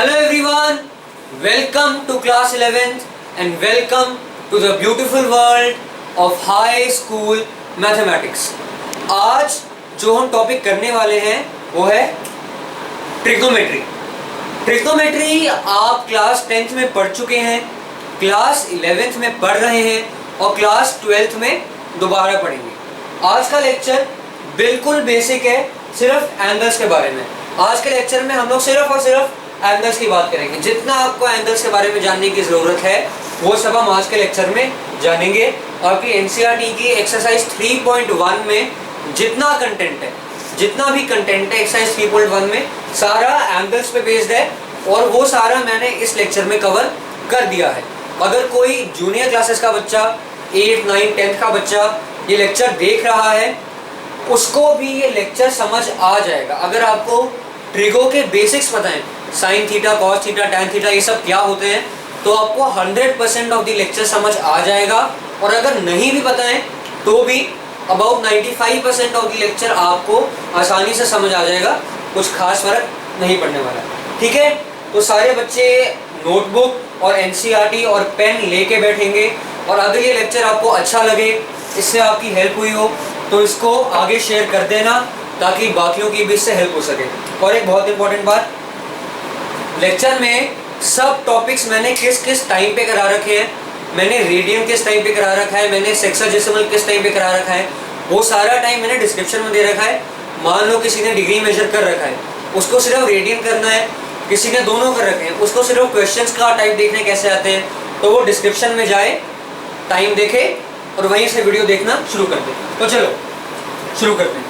Hello everyone, welcome to class 11th and welcome to the beautiful world of high school mathematics. आज जो हम topic करने वाले हैं वो है ट्रिग्नोमेट्री. ट्रिग्नोमेट्री आप क्लास 10th में पढ़ चुके हैं, क्लास 11th में पढ़ रहे हैं और क्लास 12th में दोबारा पढ़ेंगे. आज का लेक्चर बिल्कुल बेसिक है, सिर्फ एंगल्स के बारे में. आज के लेक्चर में हम लोग सिर्फ और सिर्फ एंगल्स की बात करेंगे. जितना आपको एंगल्स के बारे में जानने की ज़रूरत है वो सब हम आज के लेक्चर में जानेंगे. आपकी एनसीईआरटी की एक्सरसाइज 3.1 में जितना कंटेंट है, जितना भी कंटेंट है एक्सरसाइज 3.1 में सारा एंगल्स पे बेस्ड है और वो सारा मैंने इस लेक्चर में कवर कर दिया है. अगर कोई जूनियर क्लासेस का बच्चा, 8, 9, 10th का बच्चा ये लेक्चर देख रहा है उसको भी ये लेक्चर समझ आ जाएगा. अगर आपको ट्रिगो के बेसिक्स पता है, sign theta, cos theta, tan theta ये सब क्या होते हैं, तो आपको 100% ऑफ द लेक्चर समझ आ जाएगा. और अगर नहीं भी पता है तो भी अबाउट 95% ऑफ द लेक्चर आपको आसानी से समझ आ जाएगा. कुछ खास फर्क नहीं पड़ने वाला. ठीक है, तो सारे बच्चे नोटबुक और एनसीईआरटी और पेन लेके बैठेंगे. और अगर ये लेक्चर आपको अच्छा लगे, इससे आपकी हेल्प हुई हो तो इसको आगे शेयर कर देना ताकि बाकियों की भी इससे हेल्प हो सके. और एक बहुत इंपॉर्टेंट बात, लेक्चर में सब टॉपिक्स मैंने किस किस टाइम पे करा रखे हैं. मैंने रेडियन किस टाइम पे करा रखा है, मैंने सेक्साडेसिमल किस टाइम पे करा रखा है, वो सारा टाइम मैंने डिस्क्रिप्शन में दे रखा है. मान लो किसी ने डिग्री मेजर कर रखा है, उसको सिर्फ रेडियन करना है. किसी ने दोनों कर रखे हैं, उसको सिर्फ क्वेश्चंस का टाइप देखने कैसे आते हैं, तो वो डिस्क्रिप्शन में जाए, टाइम देखे और वहीं से वीडियो देखना शुरू कर दे. तो चलो शुरू करते हैं.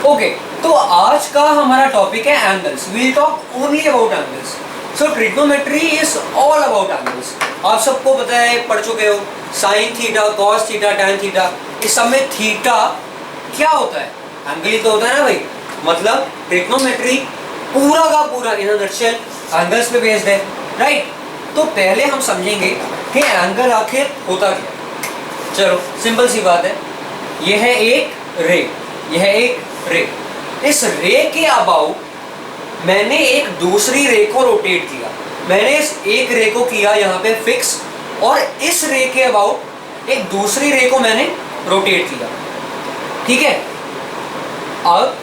ओके, तो आज का हमारा टॉपिक है angles. We'll talk only about angles. So trigonometry is all about angles. आप सबको पता है, पढ़ चुके हो, sine theta, cos theta, tan theta. इस सब में थीटा क्या होता है? एंगल ही तो होता है ना भाई. मतलब ट्रिग्नोमेट्री पूरा का पूरा इन अ नटशेल एंगल्स पे बेस्ड है, राइट. तो पहले हम समझेंगे कि एंगल आखिर होता क्या. चलो सिंपल सी बात है, यह है एक रे, यह है एक रे. इस रे के अबाउट मैंने एक दूसरी रे को रोटेट किया. मैंने इस एक रे को किया यहाँ पे फिक्स और इस रे के अबाउट एक दूसरी रे को मैंने रोटेट किया. ठीक है, अब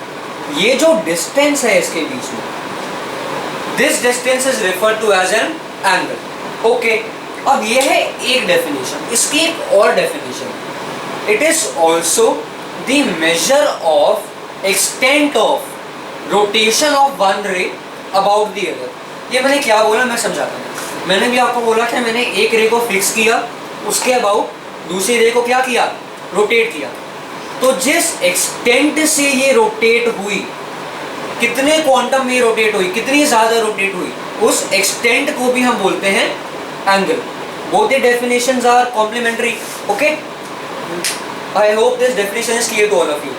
ये जो डिस्टेंस है इसके बीच में, this distance is referred to as an angle. Okay, अब ये है एक डेफिनेशन. इसकी एक और definition, it is also the measure of extent of rotation of one ray about the other. ये मैंने क्या बोला मैं समझाता हूँ. मैंने भी आपको बोला कि मैंने एक रे को फिक्स किया, उसके अबाउट दूसरी रे को क्या किया, रोटेट किया. तो जिस एक्सटेंट से ये रोटेट हुई, कितने क्वांटम में रोटेट हुई, कितनी ज़्यादा रोटेट हुई, उस एक्सटेंट को भी हम बोलते हैं angle. Both the definitions are complementary. Okay, I hope this definition is clear to all of you.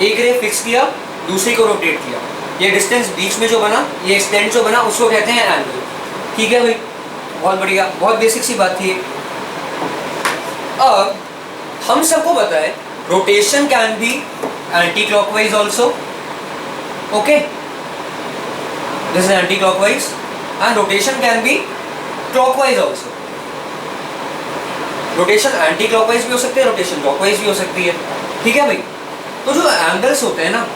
एक रे फिक्स किया, दूसरी को रोटेट किया, ये डिस्टेंस बीच में जो बना, ये एक्सटेंट जो बना, उसको कहते हैं एंगल. ठीक है भाई, बहुत बढ़िया, बहुत बेसिक सी बात थी. अब हम सबको पता है rotation can be anti clockwise also. Okay, this is anti clockwise and rotation can be clockwise also. Rotation anti clockwise भी हो सकती है, रोटेशन क्लॉकवाइज भी हो सकती है. ठीक है भाई, तो जो एंगल्स होते हैं ना,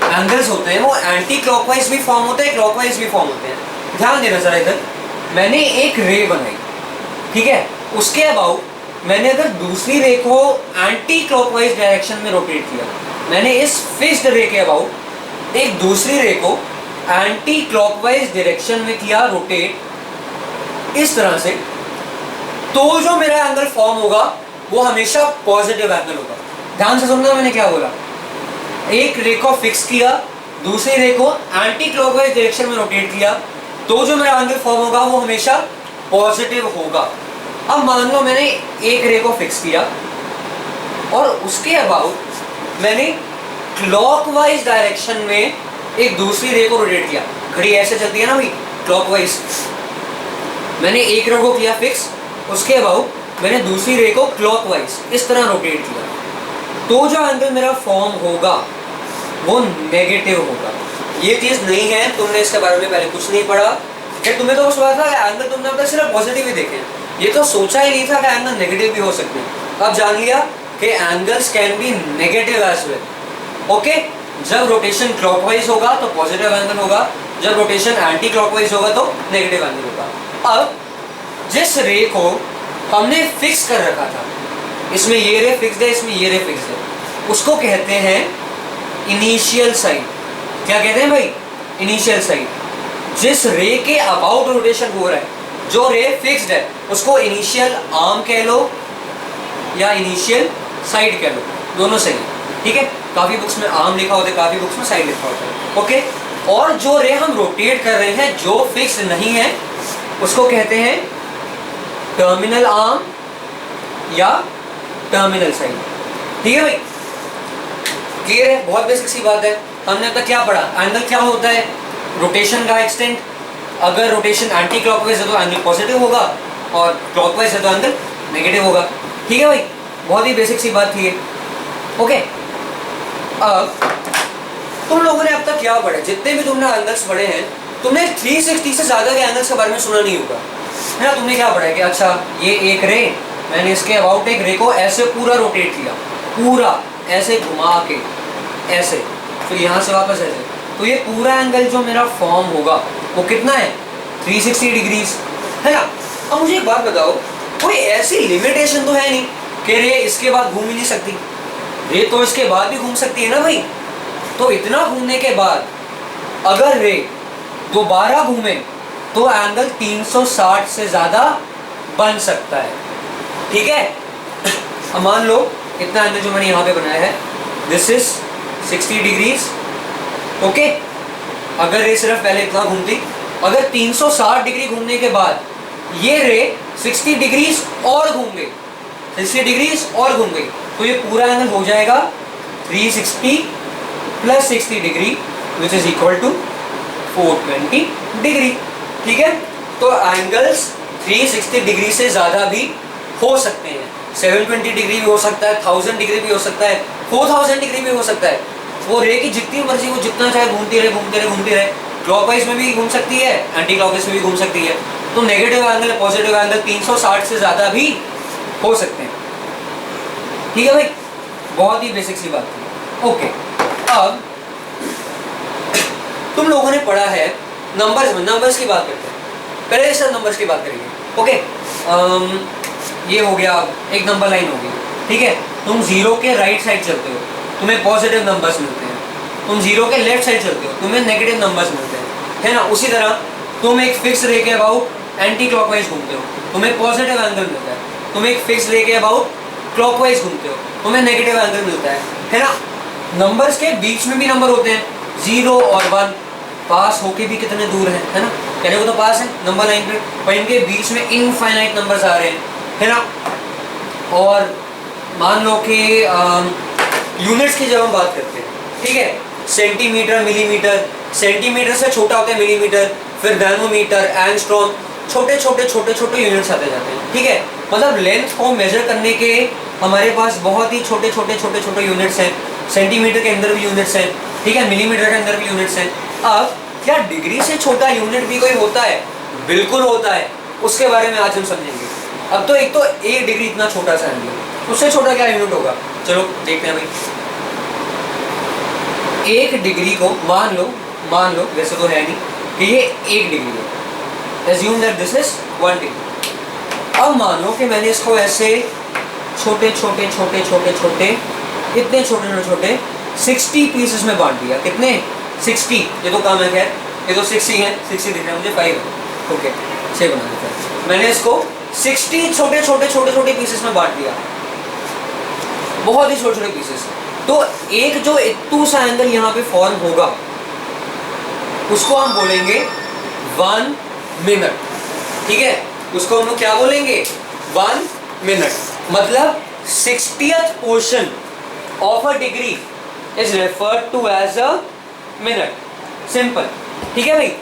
एंगल्स होते हैं वो एंटी क्लॉकवाइज भी फॉर्म होते हैं, क्लॉकवाइज भी फॉर्म होते हैं. ध्यान देना जरा इधर. मैंने एक रे बनाई, ठीक है, उसके अबाउट मैंने अगर दूसरी रे को एंटी क्लॉकवाइज डायरेक्शन में रोटेट किया, मैंने इस फिक्स्ड रे के अबाउट एक दूसरी रे को एंटी क्लॉकवाइज डायरेक्शन में किया रोटेट इस तरह से, तो जो मेरा एंगल फॉर्म होगा वो हमेशा पॉजिटिव एंगल होगा. ध्यान से सुनना मैंने क्या बोला. एक रे को फिक्स किया, दूसरी रे को एंटी क्लॉकवाइज डायरेक्शन में रोटेट किया, तो जो मेरा एंगल फॉर्म होगा वो हमेशा पॉजिटिव होगा. अब मान लो मैंने एक रे को फिक्स किया और उसके अबाउट मैंने क्लॉकवाइज डायरेक्शन में एक दूसरी रे को रोटेट किया. घड़ी ऐसे चलती है ना भाई, क्लॉकवाइज. मैंने एक रे को किया फिक्स, उसके अबाउट मैंने दूसरी रे को क्लॉकवाइज इस तरह रोटेट किया, तो जो एंगल मेरा फॉर्म होगा वो नेगेटिव होगा. ये चीज़ नहीं है, तुमने इसके बारे में पहले कुछ नहीं पढ़ा, फिर तुम्हें तो बस था कि एंगल तुमने अब तक सिर्फ पॉजिटिव ही देखे, ये तो सोचा ही नहीं था कि एंगल नेगेटिव भी हो सकते हैं। अब जान लिया कि angles can be negative as well. Okay, जब रोटेशन क्लॉकवाइज होगा तो पॉजिटिव एंगल होगा, जब रोटेशन एंटी क्लॉकवाइज होगा तो नेगेटिव एंगल होगा। अब जिस रे को हमने फिक्स कर रखा था, इसमें ये रे फिक्स्ड है, इसमें ये रे फिक्स्ड है, उसको कहते हैं इनिशियल साइड। क्या कहते हैं भाई? Initial side. जिस रे के अबाउट रोटेशन हो रहा है, जो रे फिक्स्ड है, उसको इनिशियल आर्म कह लो या इनिशियल साइड कह लो, दोनों सही है। ठीक है, काफी बुक्स में आर्म लिखा होता है, काफी बुक्स में साइड लिखा होता है। ओके, और जो रे हम रोटेट कर रहे हैं जो फिक्स नहीं है, उसको कहते हैं टर्मिनल आर्म या टर्मिनल साइड। ठीक है भाई, क्लियर है? बहुत बेसिक सी बात है। हमने अब तक क्या पढ़ा? एंगल क्या होता है? रोटेशन का एक्सटेंट। अगर रोटेशन एंटी क्लॉकवाइज है तो एंगल पॉजिटिव होगा, और क्लॉकवाइज है तो एंगल नेगेटिव होगा। ठीक है भाई, बहुत ही बेसिक सी बात थी ये। ओके, अब तुम लोगों ने अब तक क्या पढ़ा? जितने भी तुमने एंगल्स पढ़े हैं, तुमने 360 से ज़्यादा के एंगल्स के बारे में सुना नहीं होगा, है ना? तुमने क्या पढ़ा है कि अच्छा ये एक रे, मैंने इसके अबाउट एक रे को ऐसे पूरा रोटेट किया, पूरा ऐसे घुमा के ऐसे, फिर यहाँ से वापस ऐसे, तो ये पूरा एंगल जो मेरा फॉर्म होगा वो कितना है? 360 डिग्रीज, है ना? अब मुझे एक बात बताओ, कोई ऐसी लिमिटेशन तो है नहीं कि रे इसके बाद घूम ही नहीं सकती? रे तो इसके बाद भी घूम सकती है ना भाई। तो इतना घूमने के बाद अगर रे दोबारा घूमे तो एंगल 360 से ज़्यादा बन सकता है। ठीक है, अब मान लो इतना एंगल जो मैंने यहाँ पे बनाया है, दिस इज 60 डिग्रीज। ओके, अगर रे सिर्फ पहले इतना घूमती, अगर 360 डिग्री घूमने के बाद ये रे 60 डिग्रीज और घूम गई, 60 डिग्रीज और घूम गई, तो ये पूरा एंगल हो जाएगा 360 plus 60 degree which is equal to 420 degree. ठीक है, तो एंगल्स 360 डिग्री से ज़्यादा भी हो सकते हैं। 720 डिग्री भी हो सकता है, 1000 डिग्री भी हो सकता है, 4000 डिग्री भी हो सकता है। वो रे की जितनी मर्जी, वो जितना चाहे घूमती रहे घूमते रहे घूमती रहे। क्लॉकवाइज में भी घूम सकती है, एंटी क्लॉकवाइज में भी घूम सकती है। तो नेगेटिव एंगल, पॉजिटिव एंगल 360 से ज़्यादा भी हो सकते हैं। ठीक है भाई, बहुत ही बेसिक सी बात थी। ओके, अब तुम लोगों ने पढ़ा है नंबर्स में, नंबर्स की बात करते हैं। पहले सर नंबर्स की बात करेंगे। ओके, ये हो गया, एक नंबर लाइन होगी। ठीक है, तुम जीरो के राइट साइड चलते हो, तुम्हें पॉजिटिव नंबर्स मिलते हैं। तुम जीरो के लेफ्ट साइड चलते हो, तुम्हें नेगेटिव नंबर्स मिलते हैं, है ना? उसी तरह तुम एक फिक्स रे के अबाउट एंटी क्लॉकवाइज घूमते हो, तुम्हें पॉजिटिव एंगल मिलता है। तुम एक फिक्स रे के अबाउट क्लॉकवाइज घूमते हो, तुम्हें नेगेटिव एंगल मिलता है ना? नंबर्स के बीच में भी नंबर होते हैं, 0 और 1, पास होके भी कितने दूर है ना? कहने को तो पास है नंबर लाइन पे, पर इनके बीच में इनफाइनाइट नंबर्स आ रहे हैं, है ना? और मान लो कि यूनिट्स की जब हम बात करते हैं, ठीक है, सेंटीमीटर, मिलीमीटर, सेंटीमीटर से छोटा होता है मिलीमीटर, फिर नैनोमीटर, एंगस्ट्रॉम, छोटे छोटे छोटे छोटे यूनिट्स आते जाते हैं। ठीक है, मतलब लेंथ को मेजर करने के हमारे पास बहुत ही छोटे छोटे छोटे छोटे यूनिट्स हैं। सेंटीमीटर के अंदर भी यूनिट्स हैं, ठीक है, मिलीमीटर के अंदर भी यूनिट्स हैं। अब क्या डिग्री से छोटा यूनिट भी कोई होता है? बिल्कुल होता है, उसके बारे में आज हम समझेंगे। अब तो एक 1 डिग्री इतना छोटा सा है, उससे छोटा क्या यूनिट होगा? चलो देखते हैं भाई। 1 डिग्री को मान लो वैसे तो है नहीं कि ये 1 डिग्री है, assume that this is 1 degree. अब मान लो कि मैंने इसको ऐसे छोटे छोटे छोटे छोटे छोटे इतने छोटे छोटे 60 पीसेस में बांट दिया। कितने? 60। ये तो कम है, खैर ये तो 6 ही है, 60 दिख रहा है मुझे, 5 है। ओके, 6 बना देता है। मैंने इसको 60 छोटे छोटे छोटे छोटे पीसेस में बांट दिया, बहुत ही छोटे छोटे पीसेस। तो एक जो इतू सा एंगल यहाँ पे फॉर्म होगा, उसको हम बोलेंगे 1 मिनट। ठीक है, उसको हम लोग क्या बोलेंगे? 1 मिनट। मतलब 60th portion of a degree is referred to as a minute. Simple, ठीक है भाई।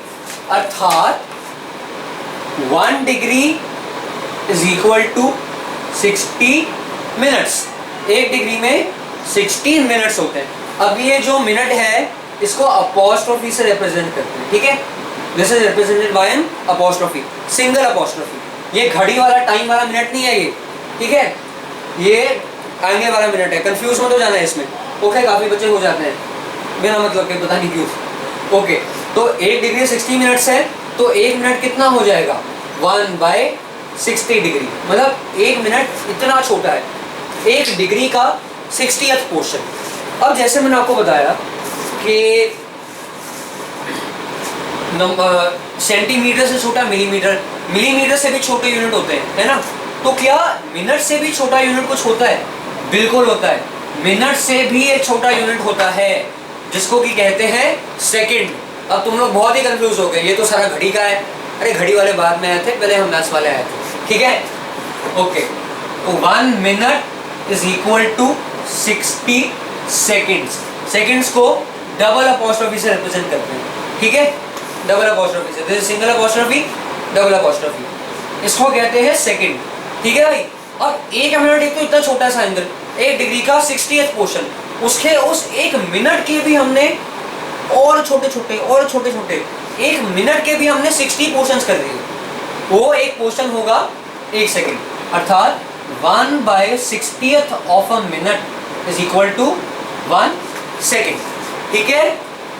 अर्थात 1 degree is equal to 60 minutes. 1 degree में 60 मिनट्स होते हैं। अब ये जो मिनट है इसको अपॉस्ट्रोफी से रिप्रेजेंट करते हैं, ठीक है। This is represented by an apostrophe, single apostrophe. ये घड़ी वाला टाइम वाला मिनट नहीं है ये, ठीक है, ये आगे वाला मिनट है। कंफ्यूज मत हो जाना है इसमें, ओके। काफी बच्चे हो जाते हैं बिना मतलब के, पता नहीं क्यों। ओके, तो 1 डिग्री 60 मिनट्स है, तो 1 मिनट कितना हो जाएगा 1/60 डिग्री, मतलब 1 मिनट इतना छोटा है, 1 डिग्री का 60th पोर्शन। अब जैसे मैंने आपको बताया कि सेंटीमीटर से छोटा मिलीमीटर, मिलीमीटर से भी छोटे यूनिट होते हैं, है ना। तो क्या मिनट से भी छोटा यूनिट कुछ होता है? बिल्कुल होता है, मिनट से भी एक छोटा यूनिट होता है जिसको कि कहते हैं सेकंड। अब तुम लोग बहुत ही कंफ्यूज हो गए, ये तो सारा घड़ी का है। अरे घड़ी वाले बाद में आए थे, पहले हम मैथ्स वाले आए थे, ठीक है। ओके, तो 1 minute is equal to 60 seconds. Seconds को डबल अपॉस्ट्रोफी से रिप्रेजेंट करते हैं, ठीक है, डबल अपॉस्ट्रोफी से। This single apostrophe, double apostrophe, इसको कहते हैं सेकंड, ठीक है भाई। अब 1 मिनट एक तो इतना छोटा सा एंगल, 1 डिग्री का 60th पोर्शन, उसके उस 1 मिनट के भी हमने और छोटे छोटे 1 मिनट के भी हमने 60 पोर्शंस कर दिए। वो एक पोर्शन होगा 1 सेकेंड, अर्थात 1/60th of a minute is equal to 1 second, ठीक है।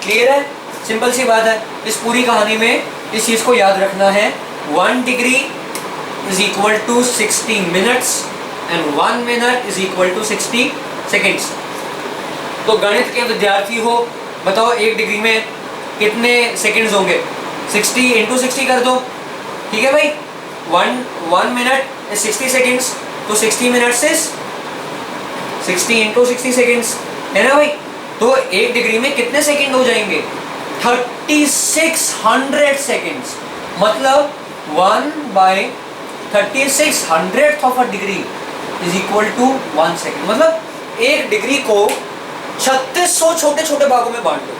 क्लियर है, सिंपल सी बात है। इस पूरी कहानी में इस चीज को याद रखना है, 1 degree is equal to 60 minutes and 1 minute is equal to 60 seconds. तो गणित के विद्यार्थी हो, बताओ 1 डिग्री में कितने सेकेंड्स होंगे? 60 × 60 कर दो, ठीक है भाई। 1 मिनट इज 60 सेकेंड्स, तो 60 मिनट्स इज 60 × 60 सेकेंड्स, है ना भाई। तो 1 डिग्री में कितने सेकेंड हो जाएंगे? 3600 सेकेंड्स, मतलब 1/3600th of a degree is equal to 1 second. मतलब 1 डिग्री को 3600 छोटे छोटे भागों में बांट दो,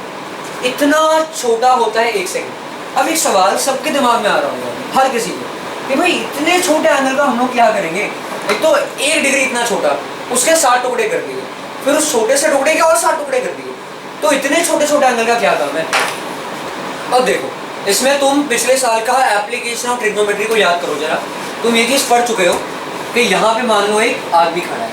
इतना छोटा होता है 1 सेकेंड। अब एक सवाल सबके दिमाग में आ रहा होगा, हर किसी को, कि भाई इतने छोटे एंगल का हम लोग क्या करेंगे? एक तो 1 डिग्री इतना छोटा, उसके 7 टुकड़े कर दिए, फिर उस छोटे से टुकड़े के और 7 टुकड़े कर दिए, तो इतने छोटे छोटे एंगल का क्या काम है? अब देखो, इसमें तुम पिछले साल का एप्लीकेशन ऑफ ट्रिग्नोमेट्री को याद करो जरा। तुम ये चीज़ पढ़ चुके हो कि यहाँ पे मान लो एक आदमी खड़ा है,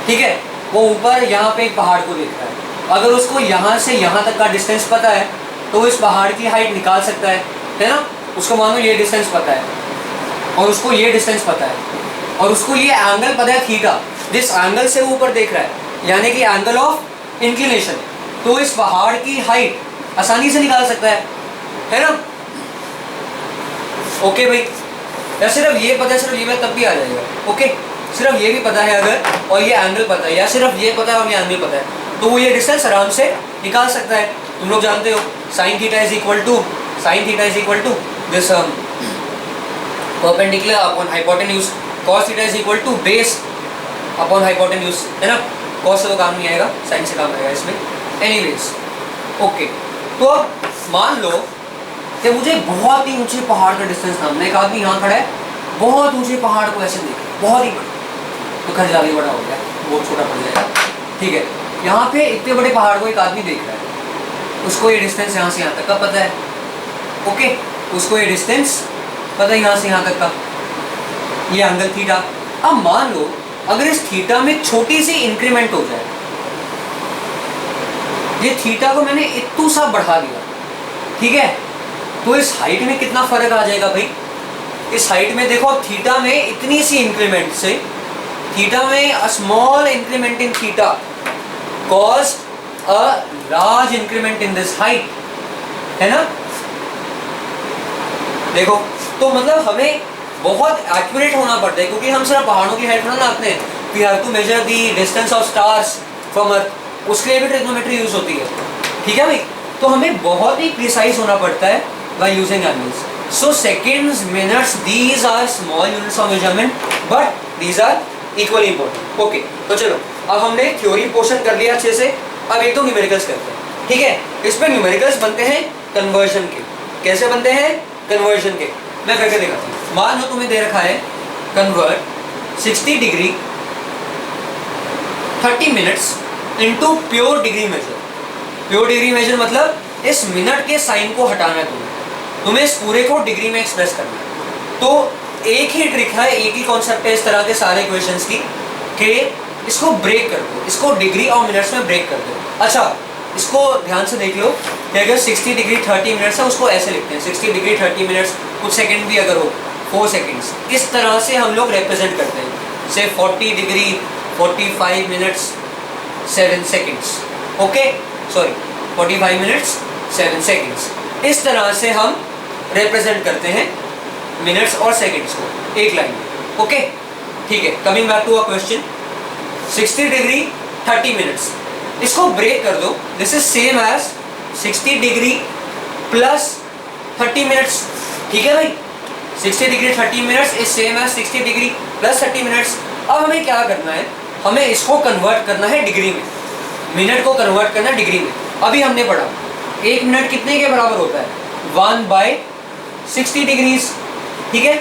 ठीक है, वो ऊपर यहाँ पे एक पहाड़ को देख रहा है। अगर उसको यहाँ से यहाँ तक का डिस्टेंस पता है तो इस पहाड़ की हाइट निकाल सकता है ना। उसको मान लो ये डिस्टेंस पता है और उसको ये डिस्टेंस पता है और उसको ये एंगल पता है थीटा, जिस एंगल से ऊपर देख रहा है, यानी कि एंगल ऑफ इंक्लिनेशन, तो इस पहाड़ की हाइट आसानी से निकाल सकता है ना। ओके भाई, या सिर्फ ये पता है, सिर्फ ये तब भी आ जाएगा। ओके, सिर्फ ये भी पता है अगर, और ये एंगल पता है, या सिर्फ ये पता है और ये एंगल पता है, तो वो ये डिस्टेंस आराम से निकाल सकता है। तुम लोग जानते हो sine theta is equal to this perpendicular upon hypotenuse, cos theta is equal to base upon hypotenuse, है ना। कॉस से तो काम नहीं आएगा, साइन से काम आएगा इसमें। एनीवेज, ओके, तो अब मान लो कि मुझे बहुत ही ऊंचे पहाड़ का डिस्टेंस नापना है। एक आदमी यहाँ खड़ा है, बहुत ऊंचे पहाड़ को ऐसे देख, बहुत ही बड़ा, तो खर्च ज़्यादा ही बड़ा हो गया, बहुत छोटा पड़ जाएगा, ठीक है। यहाँ पे इतने बड़े पहाड़ को एक आदमी देख रहा है, उसको ये डिस्टेंस यहाँ से यहाँ तक का पता है। ओके, उसको ये डिस्टेंस पता है यहाँ से यहाँ तक का, ये एंगल थीटा। अब मान लो अगर इस थीटा में छोटी सी इंक्रीमेंट हो जाए, ये थीटा को मैंने इतू सा बढ़ा दिया, ठीक है, तो इस हाइट में कितना फर्क आ जाएगा भाई? इस हाइट में देखो, थीटा में इतनी सी इंक्रीमेंट से, थीटा में a small increment in theta caused a large increment in this height, है ना। देखो, तो मतलब हमें बहुत एक्यूरेट होना पड़ता है, क्योंकि हम सिर्फ पहाड़ों की हाइट ना नापते हैं, we have to measure the distance of stars from earth, उसके लिए भी ट्रिग्नोमेट्री यूज होती है, ठीक है भाई। तो हमें बहुत ही प्रिसाइज होना पड़ता है by using angles. So seconds, minutes, these are small units of measurement, but these are equally important. Okay, तो चलो, अब हमने थ्योरी पोर्शन कर लिया अच्छे से, अब एक तो न्यूमेरिकल्स करते हैं, ठीक है। इसमें न्यूमेरिकल्स बनते हैं कन्वर्जन के। कैसे बनते हैं? कन्वर्जन के, मैं करके दिखाता हूँ। मान लो तुम्हें दे रखा है convert 60 degree 30 minutes into pure degree measure, pure degree measure मतलब इस मिनट के साइन को हटाना है तुम्हें इस पूरे को डिग्री में एक्सप्रेस करना है। तो एक ही ट्रिक है, एक ही कॉन्सेप्ट है इस तरह के सारे क्वेश्चंस की कि इसको ब्रेक कर दो, इसको डिग्री और मिनट्स में ब्रेक कर दो। अच्छा, इसको ध्यान से देख लो कि अगर 60 डिग्री 30 मिनट्स है उसको ऐसे लिखते हैं, 60 डिग्री 30 मिनट्स, कुछ सेकंड भी अगर हो 4 सेकंड्स, इस तरह से हम लोग रिप्रेजेंट करते हैं। से 40 degree 45 minutes 7 seconds, okay, sorry 45 minutes 7 seconds, इस तरह से हम रिप्रेजेंट करते हैं मिनट्स और सेकंड्स को एक लाइन में, ओके, ठीक है। Coming back to a question, 60 degree 30 minutes, इसको ब्रेक कर दो, this is same as 60 degree plus 30 minutes, ठीक है भाई, 60 degree 30 minutes is same as 60 degree plus 30 minutes. अब हमें क्या करना है, हमें इसको कन्वर्ट करना है डिग्री में, मिनट को कन्वर्ट करना है डिग्री में। अभी हमने पढ़ा 1 मिनट कितने के बराबर होता है, 1/60 डिग्रीज, ठीक है।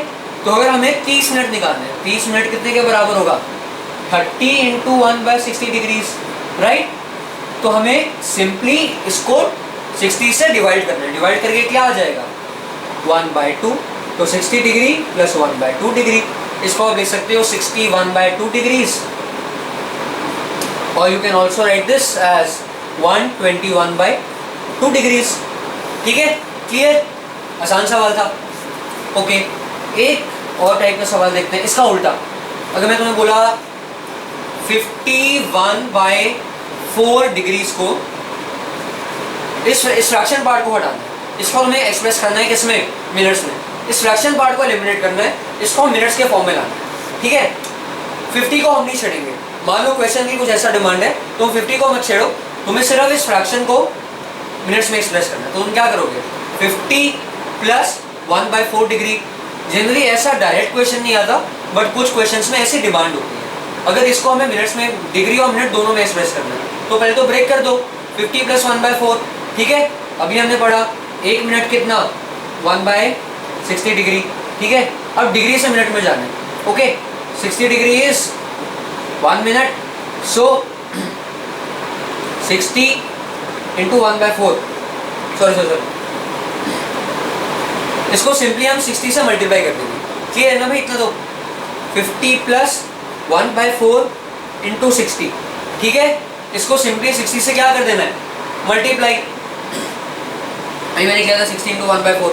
तो अगर हमें 30 मिनट निकालना है, 30 मिनट कितने के बराबर होगा, 30 इंटू 1/60 डिग्रीज, राइट। तो हमें सिंपली इसको 60 से डिवाइड करना है, डिवाइड करके क्या आ जाएगा 1/2, तो 60 डिग्री प्लस 1/2 डिग्री, इसको आप लिख सकते हो 60 1/2 डिग्रीज, और you can also write this as 121/2 degrees, ठीक है, क्लियर, आसान सवाल था, ओके। एक और टाइप का सवाल देखते हैं, इसका उल्टा। अगर मैं तुम्हें बोला 51/4 डिग्रीज को, इस फ्रैक्शन पार्ट को हटाना है, इसको हमें एक्सप्रेस करना है किसमें, मिनट्स में, इस फ्रैक्शन पार्ट को एलिमिनेट करना है, इसको मिनट्स के फॉर्म में लाना है, ठीक है। 50 को हम नहीं छेड़ेंगे, मान लो क्वेश्चन की कुछ ऐसा डिमांड है, तो 50 को मत छेड़ो, तुम्हें सिर्फ इस फ्रैक्शन को मिनट्स में एक्सप्रेस करना है। तो तुम क्या करोगे, 50 प्लस 1/4 डिग्री। जनरली ऐसा डायरेक्ट क्वेश्चन नहीं आता, बट कुछ क्वेश्चंस में ऐसी डिमांड होती है। अगर इसको हमें मिनट्स में, डिग्री और मिनट दोनों में एक्सप्रेस करना है, तो पहले तो ब्रेक कर दो, 50 प्लस 1/4, ठीक है। अभी हमने पढ़ा 1 मिनट कितना, 1/60 डिग्री, ठीक है। अब डिग्री से मिनट में जाना है, okay, 60 degree is 1 minute, so 60 into 1/4, sorry, इसको सिंपली हम 60 से मल्टीप्लाई कर देंगे, क्लियर है ना भाई, इतना तो 50 प्लस 1/4 इंटू 60, ठीक है। इसको सिंपली 60 से क्या कर देना है, मल्टीप्लाई, अभी मैंने किया था 60 into 1/4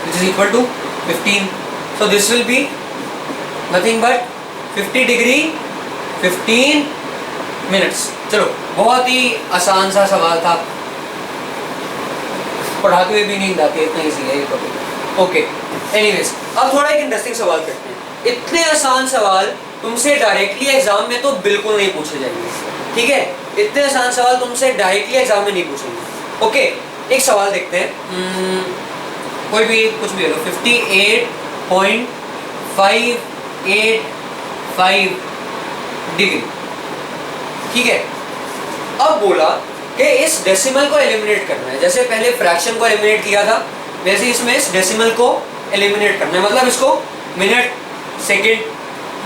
which is equal to 15, so this will be nothing but 50 degree 15 minutes. चलो, बहुत ही आसान सा सवाल था, पढ़ाते हुए भी नींद आती है, इतना ईजी है ये टॉपिक, ओके। एनीवेज, अब थोड़ा एक इंटरेस्टिंग सवाल करते हैं। इतने आसान सवाल तुमसे डायरेक्टली एग्जाम में तो बिल्कुल नहीं पूछे जाएंगे, ठीक है, इतने आसान सवाल तुमसे डायरेक्टली एग्जाम में नहीं पूछेंगे, ओके। एक सवाल देखते हैं, कोई भी कुछ भी ले लो, 58.585 डिग्री, ठीक है। अब बोला कि इस डेसिमल को एलिमिनेट करना है, जैसे पहले फ्रैक्शन को एलिमिनेट किया था, वैसे इसमें इस डेसिमल को एलिमिनेट करना है, मतलब इसको मिनट सेकंड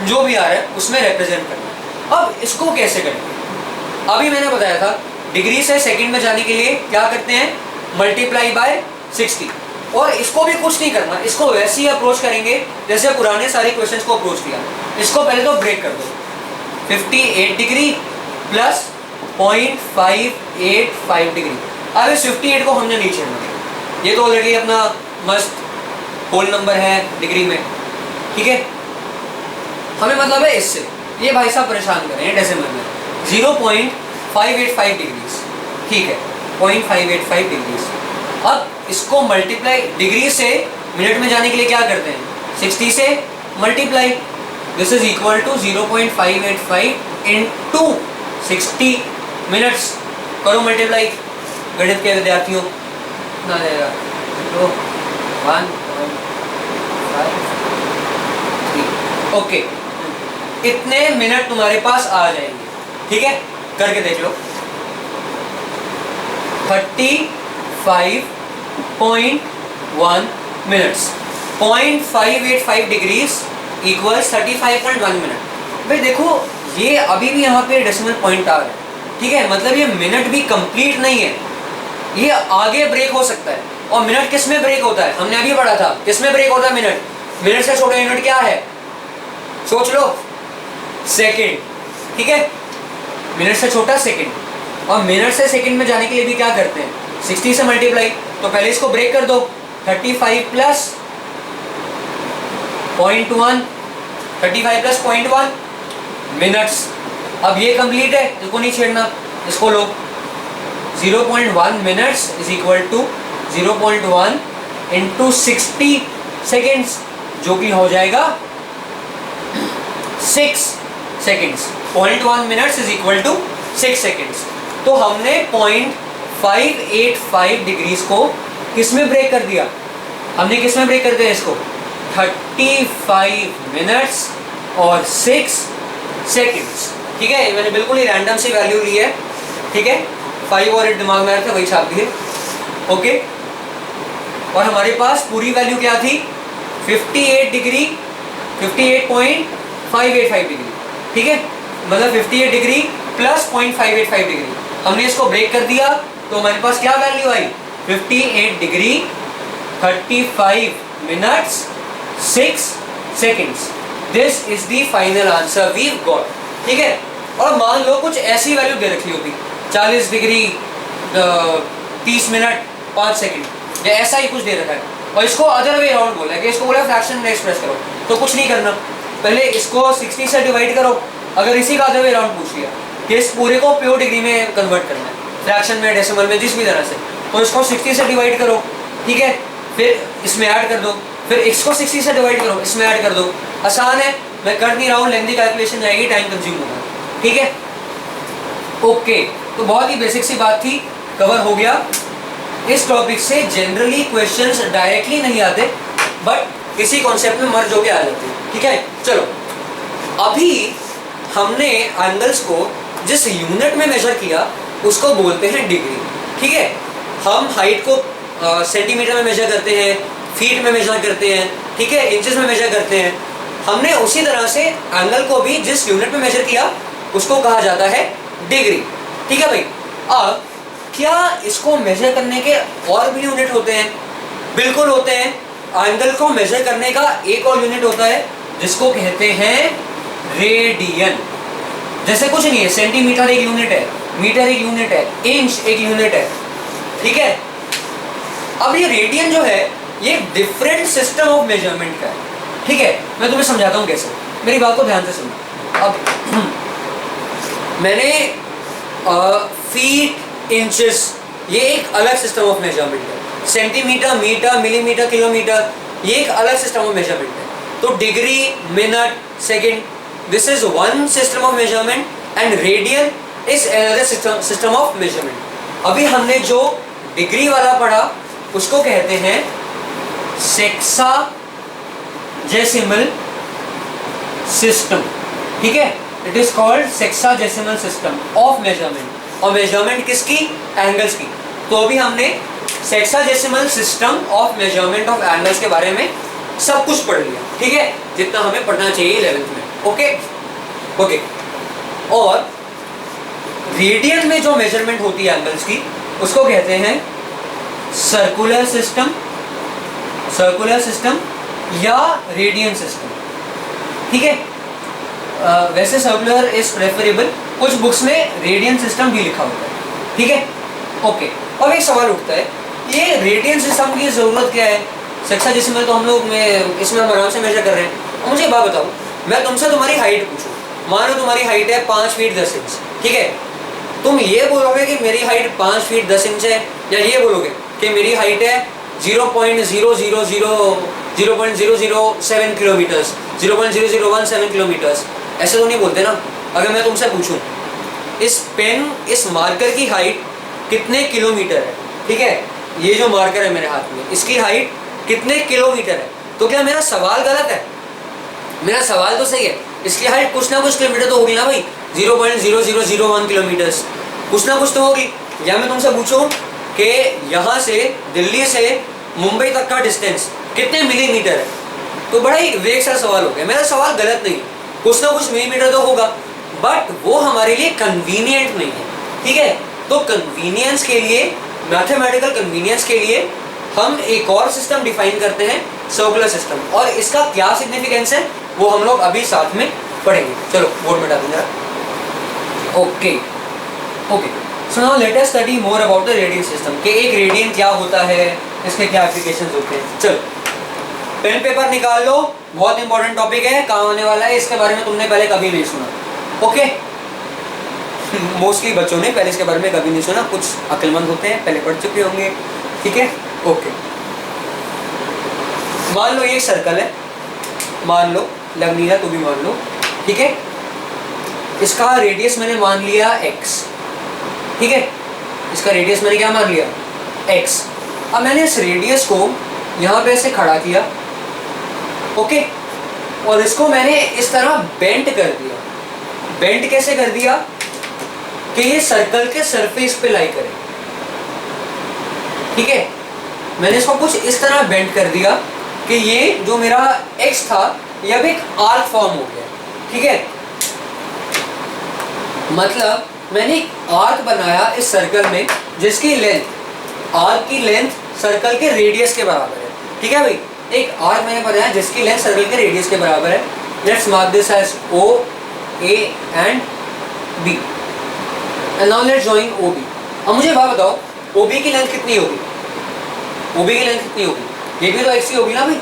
जो भी आ रहा है उसमें रिप्रेजेंट करना है। अब इसको कैसे करेंगे, अभी मैंने बताया था डिग्री से सेकंड में जाने के लिए क्या करते हैं, मल्टीप्लाई बाय 60, और इसको भी कुछ नहीं करना, इसको वैसे ही अप्रोच करेंगे जैसे पुराने सारे क्वेश्चंस को अप्रोच किया। इसको पहले तो ब्रेक कर दो, 58 डिग्री प्लस 0.585 डिग्री। अब इस 58 को हमने नहीं छेड़ना, ये तो ऑलरेडी अपना मस्त होल नंबर है डिग्री में, ठीक है। हमें मतलब है इससे, ये भाई साहब परेशान करें डेसिमल में 0.585 डिग्रीज, ठीक है, 0.585 डिग्रीज। अब इसको मल्टीप्लाई, डिग्री से मिनट में जाने के लिए क्या करते हैं, 60 से multiply, this is equal to 0.585 into 60 minutes, करो मल्टीप्लाई गणित के विद्यार्थियों, ना जाएगा तो 1.53, ओके, इतने मिनट तुम्हारे पास आ जाएंगे, ठीक है, करके देख लो। 35.1 मिनट्स, 0.585 डिग्रीज इक्वल्स 35.1 मिनट। भाई देखो, ये अभी भी यहाँ पे डेसिमल पॉइंट आ रहा है, ठीक है, मतलब ये मिनट भी कंप्लीट नहीं है, ये आगे ब्रेक हो सकता है। और मिनट किस में ब्रेक होता है, हमने अभी पढ़ा था किस में ब्रेक होता है मिनट। मिनट से छोटा यूनिट क्या है, सोच लो, सेकंड। ठीक है, मिनट से छोटा सेकंड, और मिनट से सेकंड में जाने के लिए भी क्या करते हैं, 60 से मल्टीप्लाई। तो पहले इसको ब्रेक कर दो, 35 प्लस 0.1, 35 प्लस 0.1 मिनट्स। अब ये कंप्लीट है, इसको नहीं छेड़ना, इसको लो। 0.1 minutes is equal to 0.1 into 60 seconds, जो कि हो जाएगा 6 seconds. 0.1 minutes is equal to 6 seconds. तो हमने 0.585 डिग्रीज को किस में ब्रेक कर दिया, हमने किस में ब्रेक कर दिया इसको, 35 मिनट्स और 6 सेकेंड्स। ठीक है, मैंने बिल्कुल ही रैंडम सी वैल्यू ली है। ठीक है, 5 और 8 दिमाग में आया था, वही छाप दिए। ओके, और हमारे पास पूरी वैल्यू क्या थी, 58 डिग्री, 58.585 डिग्री। ठीक है, मतलब 58 डिग्री प्लस 0.585 डिग्री। हमने इसको ब्रेक कर दिया तो हमारे पास क्या वैल्यू आई, 58 degree 35 minutes 6 seconds. This is the final answer we got. ठीक है, और मान लो कुछ ऐसी वैल्यू दे रखी होती, 40 डिग्री 30 मिनट 5 सेकेंड, या ऐसा ही कुछ दे रखा है, और इसको अदर वे अराउंड बोला है कि इसको बोला फ्रैक्शन में एक्सप्रेस करो। तो कुछ नहीं करना, पहले इसको 60 से डिवाइड करो। अगर इसी का अदर वे अराउंड पूछ लिया कि इस पूरे को प्योर डिग्री में कन्वर्ट करना है, फ्रैक्शन में, डेसिमल में, जिस भी तरह से, तो इसको 60 से डिवाइड करो। ठीक है, फिर इसमें ऐड कर दो, फिर इसको 60 से डिवाइड करो, इसमें ऐड कर दो। आसान है, मैं कर नहीं रहा हूँ, लेंथी कैलकुलेशन जाएगी, टाइम कंज्यूम होगा। ठीक है, ओके, तो बहुत ही बेसिक सी बात थी, कवर हो गया। इस टॉपिक से जनरली क्वेश्चंस डायरेक्टली नहीं आते, बट इसी कॉन्सेप्ट में मर्ज होके आ जाते हैं। ठीक है, चलो, अभी हमने एंगल्स को जिस यूनिट में मेजर किया उसको बोलते हैं डिग्री। ठीक है, हम हाइट को सेंटीमीटर में मेजर करते हैं, फीट में मेजर करते हैं, ठीक है, इंचेस में मेजर करते हैं। हमने उसी तरह से एंगल को भी जिस यूनिट में मेजर किया उसको कहा जाता है डिग्री। ठीक है भाई, अब क्या इसको मेजर करने के और भी यूनिट होते हैं? बिल्कुल होते हैं। एंगल को मेजर करने का एक और यूनिट होता है जिसको कहते हैं रेडियन। जैसे कुछ नहीं है, सेंटीमीटर एक यूनिट है, मीटर एक यूनिट है, इंच एक यूनिट है। ठीक है, अब ये रेडियन जो है ये डिफरेंट सिस्टम ऑफ मेजरमेंट का है। ठीक है, मैं तुम्हें समझाता हूँ कैसे, मेरी बात को ध्यान से सुनो। अब मैंने फीट, इंचेस, ये एक अलग सिस्टम ऑफ मेजरमेंट है। सेंटीमीटर, मीटर, मिलीमीटर, किलोमीटर, ये एक अलग सिस्टम ऑफ मेजरमेंट है। तो degree, minute, second, this is one system of measurement and radian is another system of measurement. अभी हमने जो डिग्री वाला पढ़ा उसको कहते हैं सेक्साजेसिमल सिस्टम। ठीक है, it is called sexagesimal system of measurement. और मेजरमेंट किसकी? एंगल्स की। तो अभी हमने sexagesimal system of measurement of angles के बारे में सब कुछ पढ़ लिया। ठीक है, जितना हमें पढ़ना चाहिए 11th में। ओके ओके, और रेडियन में जो मेजरमेंट होती है एंगल्स की उसको कहते हैं सर्कुलर सिस्टम, सर्कुलर सिस्टम या रेडियन सिस्टम। ठीक है, वैसे सर्कुलर इज प्रेफरेबल, कुछ बुक्स में रेडियन सिस्टम भी लिखा होता है। ठीक है, ओके। और एक सवाल उठता है, ये रेडियन सिस्टम की ज़रूरत क्या है? सेक्साजेसिमल तो हम लोग में इसमें हम आराम से मेजर कर रहे हैं। और मुझे एक बात बताओ, मैं तुमसे तुम्हारी हाइट पूछूं, मानो तुम्हारी हाइट है 5 फीट 10 इंच। ठीक है, तुम ये बोलोगे कि मेरी हाइट 5 फीट 10 इंच है, या ये बोलोगे कि मेरी हाइट है 0.007 किलोमीटर्स, 0.0017 किलोमीटर्स? ऐसे तो नहीं बोलते ना। अगर मैं तुमसे पूछूं इस पेन, इस मार्कर की हाइट कितने किलोमीटर है, ठीक है, ये जो मार्कर है मेरे हाथ में, इसकी हाइट कितने किलोमीटर है, तो क्या मेरा सवाल गलत है? मेरा सवाल तो सही है, इसकी हाइट कुछ ना कुछ किलोमीटर तो होगी ना भाई, 0.0001 किलोमीटर्स, कुछ ना कुछ तो होगी। या मैं तुमसे पूछूं कि यहाँ से, दिल्ली से मुंबई तक का डिस्टेंस कितने मिलीमीटर है, तो बड़ा ही वेग सा सवाल हो गया। मेरा सवाल गलत नहीं है, कुछ ना कुछ मिलीमीटर तो होगा, बट वो हमारे लिए कन्वीनियंट नहीं है। ठीक है, तो कन्वीनियंस के लिए, मैथमेटिकल कन्वीनियंस के लिए हम एक और सिस्टम डिफाइन करते हैं, सर्कुलर सिस्टम, और इसका क्या सिग्निफिकेंस है वो हम लोग अभी साथ में पढ़ेंगे। चलो बोर्ड में डालूंगा। Okay okay, so now let us study more about the radian system, कि एक रेडियन क्या होता है, इसके क्या एप्लीकेशंस होते हैं। चलो पेन पेपर निकाल लो, बहुत इंपॉर्टेंट टॉपिक है, काम आने वाला है, इसके बारे में तुमने पहले कभी नहीं सुना। ओके, मोस्टली बच्चों ने पहले इसके बारे में कभी नहीं सुना, कुछ अक्लमंद होते हैं, पहले पढ़ चुके होंगे। ठीक है, ओके, मान लो ये सर्कल है, मान लो, लग नहीं रहा तो भी मान लो। ठीक है, इसका रेडियस मैंने मान लिया x। ठीक है, इसका रेडियस मैंने क्या मान लिया, x। अब मैंने इस रेडियस को यहाँ पे ऐसे खड़ा किया, ओके, और इसको मैंने इस तरह बेंड कर दिया। बेंड कैसे कर दिया कि ये सर्कल के सरफेस पे लाई करे। ठीक है, मैंने इसको कुछ इस तरह बेंड कर दिया कि ये जो मेरा x था ये अब एक आर्क फॉर्म हो गया। ठीक है, मतलब मैंने एक आर्क बनाया इस सर्कल में, जिसकी लेंथ, आर्क की लेंथ सर्कल के रेडियस के बराबर है। ठीक है भाई, एक आर्क मैंने बनाया जिसकी लेंथ सर्कल के रेडियस के बराबर है। Let's mark this as O, A and B, and now let's join OB। अब मुझे बात बताओ, OB की लेंथ कितनी होगी, OB की लेंथ कितनी होगी, ये भी तो x ही होगी ना भाई,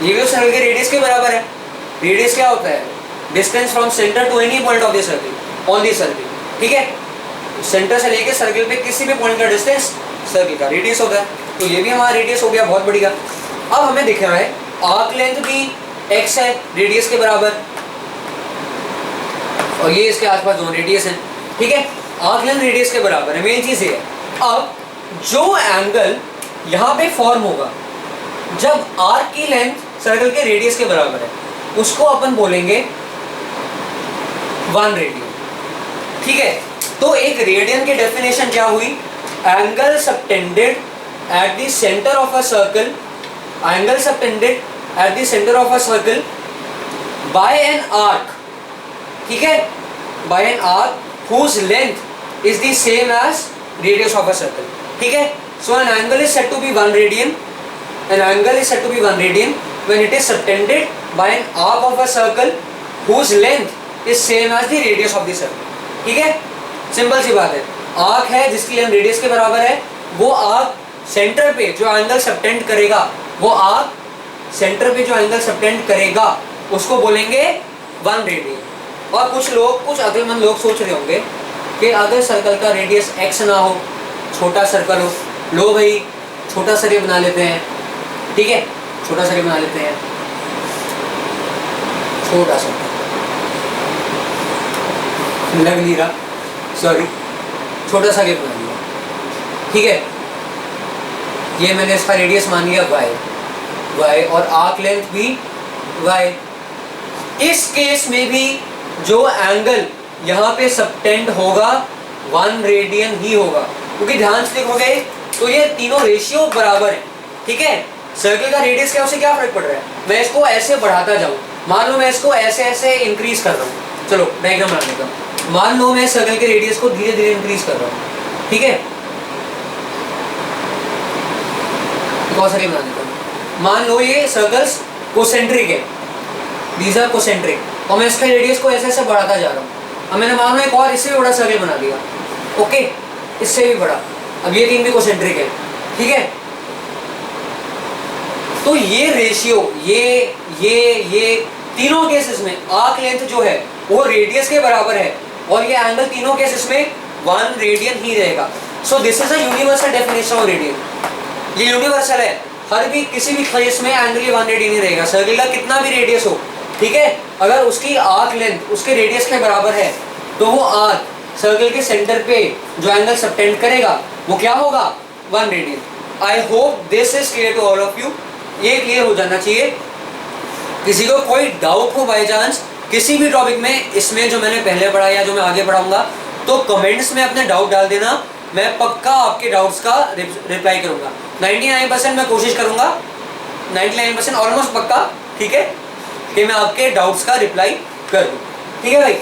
ये भी तो सर्कल के रेडियस के बराबर है। रेडियस क्या होता है, distance from centre to any point of the circle on the circle. ठीक है, सेंटर से लेके सर्कल पे किसी भी पॉइंट का डिस्टेंस सर्कल का रेडियस होता है, तो ये भी हमारा रेडियस हो गया, बहुत बढ़िया। अब हमें दिख रहा है आर्क लेंथ भी x है, रेडियस के बराबर, और ये इसके आसपास दोनों रेडियस है। ठीक है, आर्क लेंथ रेडियस के बराबर है, मेन चीज ये है। अब जो एंगल यहाँ पे फॉर्म होगा जब आर्क की लेंथ सर्कल के रेडियस के बराबर है, उसको अपन बोलेंगे 1 रेडियन। ठीक है, तो एक रेडियन की डेफिनेशन क्या हुई, angle subtended at the centre of a circle, angle subtended at the centre of a circle by an arc. ठीक है, by an arc whose length is the same as radius of a circle. ठीक है, so an angle is said to be 1 radian, an angle is said to be 1 radian when it is subtended by an arc of a circle whose length is same as the radius of the circle. ठीक है, simple सी बात है, arc है जिसकी length radius के बराबर है, वो आर्क सेंटर पे जो एंगल सबटेंड करेगा, वो आर्क सेंटर पे जो एंगल सबटेंड करेगा उसको बोलेंगे 1 रेडियन। और कुछ लोग, कुछ अक्लमंद लोग सोच रहे होंगे कि अगर सर्कल का रेडियस x ना हो, छोटा सर्कल हो, लो भाई छोटा सर्कल बना लेते हैं। ठीक है, छोटा सर्कल बना लेते हैं, छोटा सर्कल लग नहीं रहा, सॉरी, छोटा सा गेप बना लिया। ठीक है, ये मैंने इसका रेडियस मान लिया y, और आर्क लेंथ भी y। इस केस में भी जो एंगल यहाँ पे सबटेंड होगा 1 रेडियन ही होगा, क्योंकि ध्यान से देखोगे तो ये तीनों रेशियो बराबर है। ठीक है, सर्कल का रेडियस क्या, उससे क्या फर्क पड़ रहा है, मैं इसको ऐसे बढ़ाता जाऊँ, मान लो मैं इसको ऐसे ऐसे इंक्रीज कर रहा हूँ, चलो डायग्राम बना देता हूँ। मान लो मैं सर्कल के रेडियस को धीरे धीरे इंक्रीज कर रहा हूँ। ठीक है, बहुत सारे बना देता हूँ। मान लो ये सर्कल्स कोसेंट्रिक है, दीज आर कोसेंट्रिक, और मैं इसका रेडियस को ऐसे ऐसे बढ़ाता जा रहा हूँ। अब मैंने मान लो एक और इससे भी बड़ा सर्कल बना दिया, ओके, इससे भी बड़ा, अब ये 3 भी कोसेंट्रिक है। ठीक है, तो ये रेशियो, ये तीनों केसेस में आर्क लेंथ जो है वो रेडियस के बराबर है, और ये एंगल तीनों केसेस में 1 रेडियन ही रहेगा। सो this is a universal definition of radian, ये यूनिवर्सल है, हर भी किसी भी केस में एंगल ये 1 रेडियन ही रहेगा, सर्कल का कितना भी रेडियस हो। ठीक है, अगर उसकी आर्क लेंथ उसके रेडियस के बराबर है तो वो आर्क सर्कल के सेंटर पे जो एंगल सबटेंड करेगा वो क्या होगा, 1 radian. I hope this is clear to all of you, ये क्लियर हो जाना चाहिए। किसी को कोई डाउट हो बाय चांस किसी भी टॉपिक में, इसमें जो मैंने पहले पढ़ा या जो मैं आगे पढ़ाऊंगा, तो कमेंट्स में अपने डाउट डाल देना, मैं पक्का आपके डाउट्स का रिप्लाई करूंगा। 99% मैं कोशिश करूंगा, 99% ऑलमोस्ट पक्का, ठीक है, कि मैं आपके डाउट्स का रिप्लाई कर दूं। ठीक है भाई,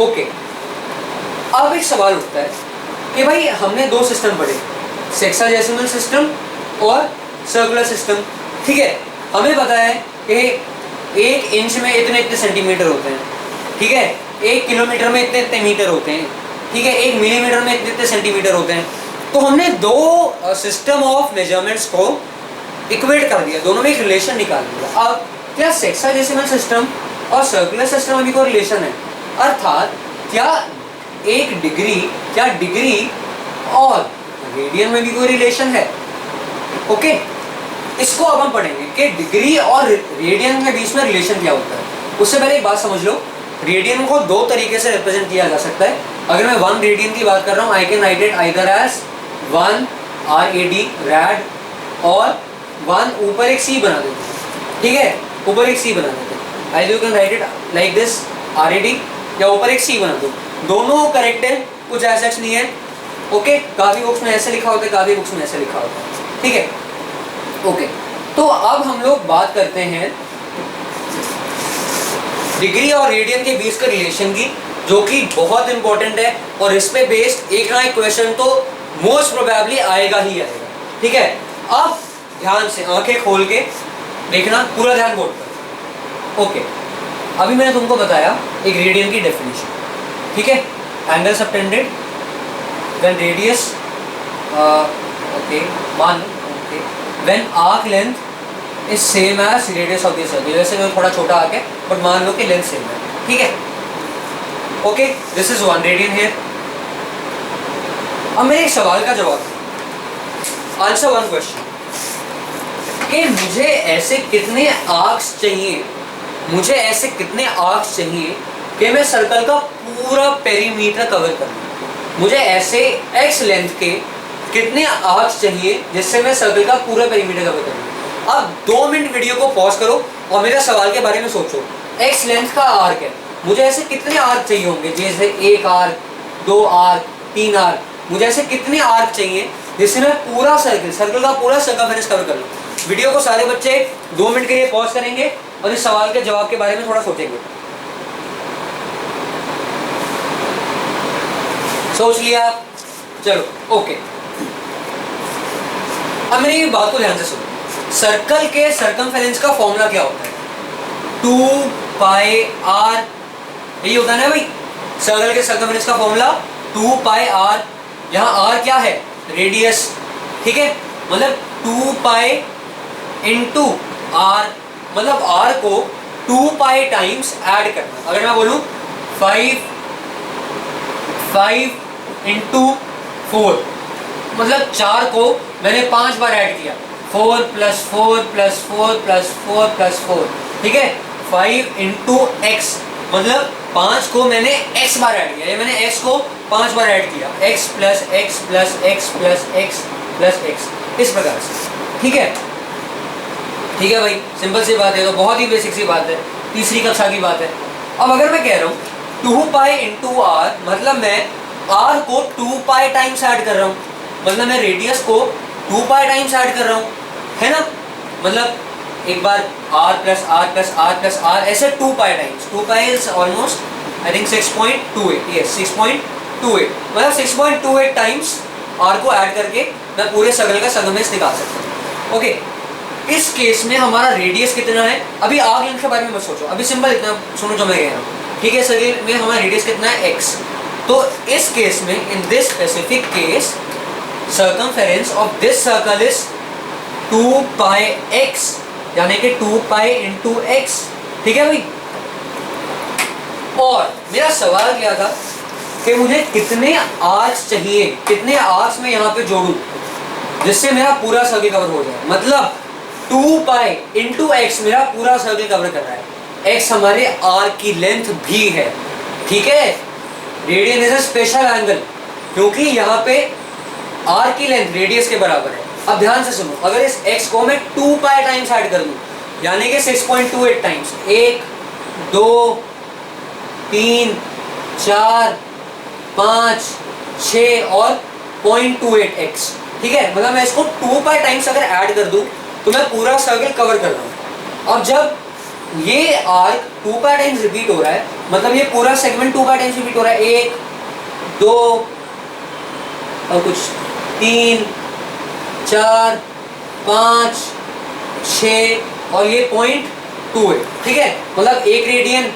ओके। अब एक सवाल उठता है कि भाई हमने दो सिस्टम पढ़े, सेक्साडेसिमल सिस्टम और सर्कुलर सिस्टम। ठीक है, हमें पता है कि 1 इंच में इतने इतने सेंटीमीटर होते हैं, ठीक है, 1 किलोमीटर में इतने इतने मीटर होते हैं, ठीक है, 1 मिलीमीटर में इतने इतने सेंटीमीटर होते हैं। तो हमने दो सिस्टम ऑफ मेजरमेंट्स को इक्वेट कर दिया, दोनों में एक रिलेशन निकाल दिया। अब क्या सेक्साडेसिमल सिस्टम और सर्कुलर सिस्टम में भी कोई रिलेशन है? अर्थात क्या डिग्री और रेडियन में भी कोई रिलेशन है? ओके, इसको अब हम पढ़ेंगे कि डिग्री और रेडियन के बीच में रिलेशन क्या होता है। उससे पहले एक बात समझ लो, रेडियन को दो तरीके से रिप्रेजेंट किया जा सकता है। अगर मैं 1 रेडियन की बात कर रहा हूँ, I can write it either as 1 RAD rad, और 1 ऊपर एक C बना देते हैं, ठीक है, ऊपर एक C बना देते हैं, I you can write it like this RAD, या ऊपर एक C बना दो, दोनों करेक्ट है, कुछ ऐसा नहीं है। ओके, काफ़ी बुक्स में ऐसे लिखा होता है, काफ़ी बुक्स में ऐसे लिखा होता है, ठीक है। ओके, तो अब हम लोग बात करते हैं डिग्री और रेडियन के बीच का रिलेशन की, जो कि बहुत इंपॉर्टेंट है, और इस पे बेस्ड एक ना एक क्वेश्चन तो मोस्ट प्रोबेबली आएगा ही आएगा, ठीक है। अब ध्यान से आंखें खोल के देखना, पूरा ध्यान बोर्ड पर। ओके, अभी मैंने तुमको बताया एक रेडियन की डेफिनेशन, ठीक है, angle subtended when radius okay one okay when arc length is same as radius of the circle. वैसे तो थोड़ा छोटा आर्क है, बट मान लो कि लेंथ सेम है, ठीक है। Okay, this is 1 radian here. अब मेरे एक सवाल का जवाब, आंसर 1 क्वेश्चन कि मुझे ऐसे कितने आर्क्स चाहिए, मुझे ऐसे कितने आर्क्स चाहिए कि मैं सर्कल का पूरा पेरीमीटर कवर कर लूँ। मुझे ऐसे x लेंथ के कितने आर्क्स चाहिए जिससे मैं सर्कल का पूरा पेरीमीटर कवर कर लूँ। अब 2 मिनट वीडियो को पॉज करो और मेरे सवाल के बारे में सोचो। x लेंथ का आर्क है, मुझे ऐसे कितने आर्क चाहिए होंगे, जैसे 1 आर्क, 2 आर्क, 3 आर्क, मुझे ऐसे कितने आर्क चाहिए जिससे मैं पूरा सर्कल का पूरा सर्कमफेरेंस कवर कर लूँ। वीडियो को सारे बच्चे 2 मिनट के लिए पॉज करेंगे और इस सवाल के जवाब के बारे में थोड़ा सोचेंगे। सोच लिया? चलो ओके, अब मेरी बात को ध्यान से सुनो। सर्कल के सर्कमफेरेंस का फॉर्मूला क्या होता है? 2 पाई r, यही होता है ना भाई, सर्कल के सर्कमफेरेंस का फॉर्मूला 2 पाई r। यहाँ r क्या है? रेडियस, ठीक है, मतलब 2 पाई इंटू r, मतलब r को 2 पाई टाइम्स ऐड करना। अगर मैं बोलूँ 5 इंटू 4, मतलब 4 को मैंने 5 बार ऐड किया, 4 + 4 + 4 + 4 + 4, ठीक है। 5 इंटू x, मतलब 5 को मैंने x बार ऐड किया, मैंने x को 5 बार ऐड किया, x + x + x + x + x, इस प्रकार से, ठीक है। ठीक है भाई, सिंपल सी बात है, तो बहुत ही बेसिक सी बात है, तीसरी कक्षा की बात है। अब अगर मैं कह रहा हूँ 2 पाई इंटू r, मतलब मैं r को 2 पाई टाइम्स ऐड कर रहा हूँ, मतलब मैं रेडियस को 2 पाई टाइम्स ऐड कर रहा हूँ, है ना। मतलब एक बार r + r + r + r, ऐसे 2 पाई times, 2 pi is almost I think 6.28, yes 6.28, मतलब 6.28 टाइम्स r को ऐड करके मैं पूरे सर्कल का सर्कमफेरेंस निकाल सकता हूँ। ओके, इस केस में हमारा रेडियस कितना है? अभी आर्क लेंथ के बारे में मत सोचो, अभी सिंपल इतना सुनो जो मैं कह रहा हूँ, ठीक है। सर्कल में हमारा रेडियस कितना है? x। तो इस केस में, in this specific case, circumference of this circle is 2 pi x, यानी कि 2 पाई इंटू x, ठीक है भाई। और मेरा सवाल क्या था कि मुझे कितने आर्क्स चाहिए, कितने आर्क्स मैं यहाँ पे जोड़ूं जिससे मेरा पूरा सर्कल कवर हो जाए। मतलब 2 पाई इंटू x मेरा पूरा सर्कल कवर कर रहा है। x हमारे आर्क की लेंथ भी है, ठीक है। Radian is a special angle, क्योंकि यहाँ पे आर्क की लेंथ रेडियस के बराबर है। अब ध्यान से सुनो, अगर इस x को मैं 2 पाई टाइम्स ऐड कर दूं, यानी कि 6.28 टाइम्स, 1 2 3 4 5 6 और 0.28x, ठीक है। मतलब मैं इसको 2 पाई टाइम्स अगर ऐड कर दूं तो मैं पूरा सर्कल कवर कर रहा हूँ। अब जब ये आर्क 2 पाई टाइम्स रिपीट हो रहा है, मतलब ये पूरा सेगमेंट 2 पाई टाइम्स रिपीट हो रहा है, 1 2 और कुछ 3 4 5 6 और ये 0.28, ठीक है। मतलब एक रेडियन,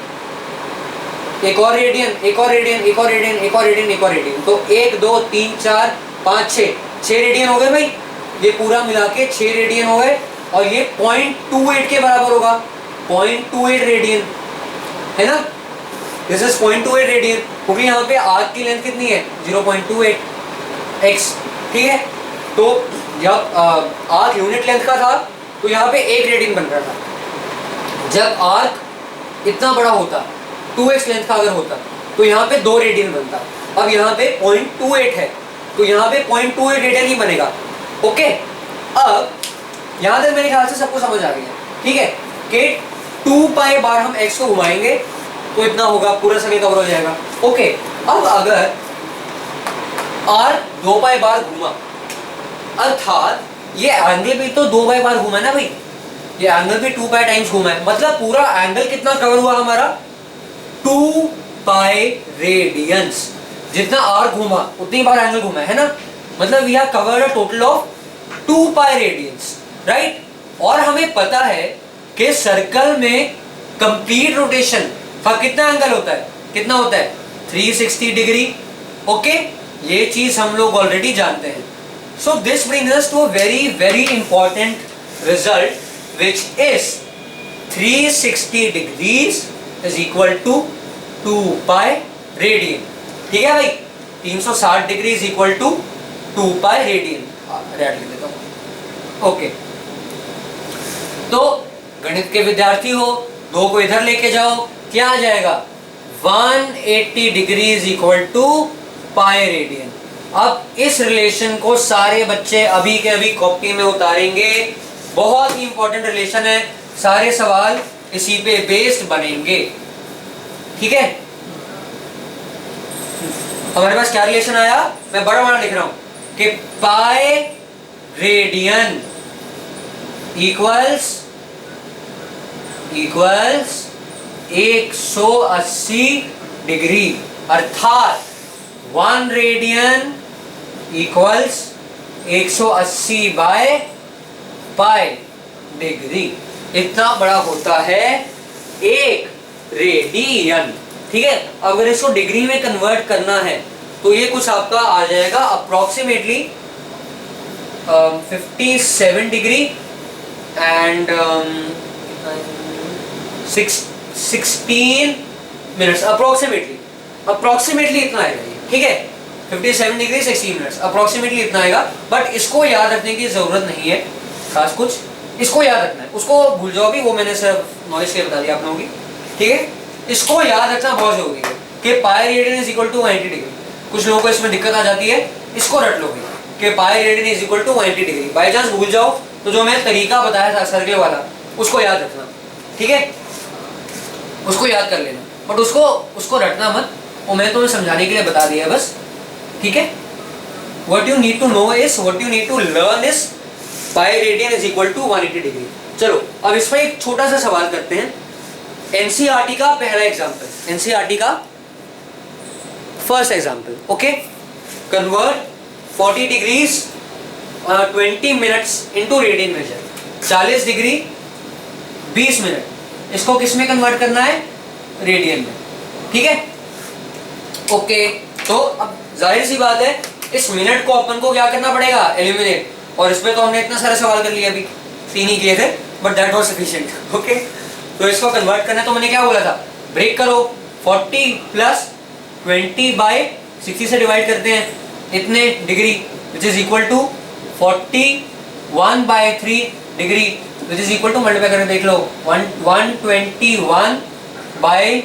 एक और रेडियन, एक और रेडियन, एक और रेडियन, एक और रेडियन, एक और रेडियन, तो 1 2 3 4 5 6 रेडियन हो गए भाई। ये पूरा मिला के 6 रेडियन हो गए और ये 0.28 के बराबर होगा। 0.28 रेडियन है ना, दिस इज 0.28 रेडियन, क्योंकि यहाँ पे आर्क की लेंथ कितनी है 0.28 x, ठीक है। तो जब आर्क यूनिट लेंथ का था तो यहाँ पे 1 रेडियन बन रहा था। जब आर्क इतना बड़ा होता 2x लेंथ का अगर होता तो यहाँ पे 2 रेडियन बनता। अब यहाँ पे 0.28 है तो यहाँ पे 0.28 रेडियन ही बनेगा। ओके, अब यहाँ तक मेरे ख्याल से सबको समझ आ गया, ठीक है, कि 2 पाई बार हम x को घुमाएंगे तो इतना होगा, पूरा सर्कल कवर हो जाएगा। ओके, अब अगर r 2 पाई बार घूमा, अर्थात ये एंगल भी तो 2 पाई बार घूमा है ना भाई, ये एंगल भी 2 पाई टाइम्स घूमा है, मतलब पूरा एंगल कितना कवर हुआ हमारा 2 पाई रेडियंस। जितना r घूमा उतनी बार एंगल घूमा है ना, मतलब we have covered a total of 2 pi radians, right. और हमें पता है कि सर्कल में कंप्लीट रोटेशन का कितना एंगल होता है, कितना होता है 360 डिग्री। ओके, ये चीज हम लोग ऑलरेडी जानते हैं। So this brings us to a very very important result which is 360 degrees is equal to 2 pi radian, ठीक है भाई। 360 degree is equal to 2 pi radian, rad लिख देता हूं। ओके, तो गणित के विद्यार्थी हो, 2 को इधर लेके जाओ, क्या आ जाएगा 180 degree is equal to pi radian. अब इस रिलेशन को सारे बच्चे अभी के अभी कॉपी में उतारेंगे, बहुत ही इंपॉर्टेंट रिलेशन है, सारे सवाल इसी पे बेस्ड बनेंगे, ठीक है। हमारे पास क्या रिलेशन आया, मैं बड़ा बड़ा लिख रहा हूं कि पाई रेडियन इक्वल्स 180 डिग्री, अर्थात 1 radian equals 180 by pi degree. इतना बड़ा होता है 1 रेडियन, ठीक है। अगर इसको डिग्री में कन्वर्ट करना है तो ये कुछ आपका आ जाएगा approximately 57 degree and 16 minutes approximately इतना आएगा, ठीक है। 57 डिग्री 16 मिनट्स अप्रोक्सीमेटली इतना आएगा। बट इसको याद रखने की जरूरत नहीं है खास कुछ, इसको याद रखना है, उसको भूल जाओ भी, वो मैंने सिर्फ नॉलेज के बता दिया आप लोगों की, ठीक है। इसको याद रखना बहुत जरूरी है कि pi radian is equal to 180 degree. कुछ लोगों को इसमें दिक्कत आ जाती है, इसको रट लो कि pi radian is equal to 180 degree. By chance भूल जाओ तो जो मैं तरीका बताया था सर्कल वाला, उसको याद रखना, ठीक है, उसको याद कर लेना, बट उसको रटना मत, वो मैं तुम्हें समझाने के लिए बता दिया है बस, ठीक है। What you need to know is, what you need to learn is pi radian is equal to 180 degree. चलो अब इसमें एक छोटा सा सवाल करते हैं, एनसीईआरटी का पहला एग्जाम्पल, एनसीईआरटी का first example. Okay, convert 40 degrees 20 minutes into radian major. 40 degree 20 minute, इसको किस में कन्वर्ट करना है, रेडियन में, ठीक है। ओके, तो अब जाहिर सी बात है इस मिनट को अपन को क्या करना पड़ेगा, एलिमिनेट। और इसमें तो हमने इतना सारा सवाल कर लिया, अभी 3 ही किए थे, but that was sufficient. Okay, तो इसको कन्वर्ट करना है, तो मैंने क्या बोला था, ब्रेक करो, 40 प्लस 20 बाई 60 से डिवाइड करते हैं, इतने degree which is equal to 41 by 3 degree which is equal to, multiply करके देख लो, 121 बाई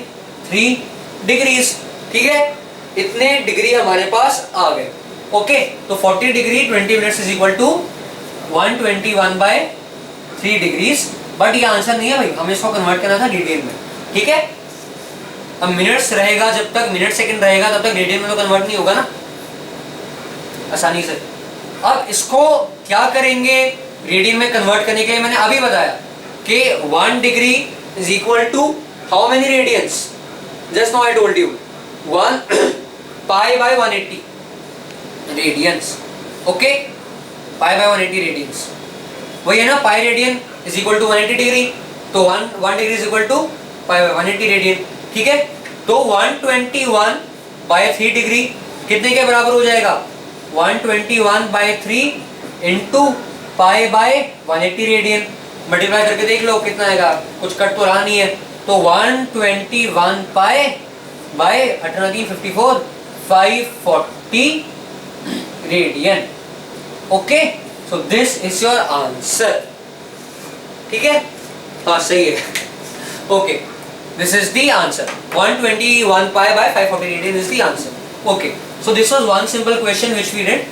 3 डिग्रीज, ठीक है। इतने डिग्री हमारे पास आ गए। ओके, तो 40 degree 20 minutes is equal to 121 by 3 degrees. But ये आंसर नहीं है भाई, हमें इसको कन्वर्ट करना था रेडियन में, ठीक है। अब मिनट्स रहेगा, जब तक मिनट सेकंड रहेगा तब तक रेडियन में तो कन्वर्ट नहीं होगा ना आसानी से। अब इसको क्या करेंगे, रेडियन में कन्वर्ट करने के लिए मैंने अभी बताया कि 1 degree is equal to how many radians, just now I told you 1 pi by 180 radians. Okay, pi by 180 radians. वही है ना, pi radian is equal to 180 degree. तो 1 degree is equal to pi by 180 radian. ठीक है, तो 121 by 3 degree कितने के बराबर हो जाएगा? 121 by 3 into pi by 180 radian. Multiply करके देख लो कितना आएगा, कुछ कट तो रहा नहीं है. तो 121 pi by 54 540 radian. Okay, so this is your answer. ठीक है, हाँ सही है. Okay, this is the answer. 121 pi by 540 radian is the answer. Okay, so this was one simple question which we did.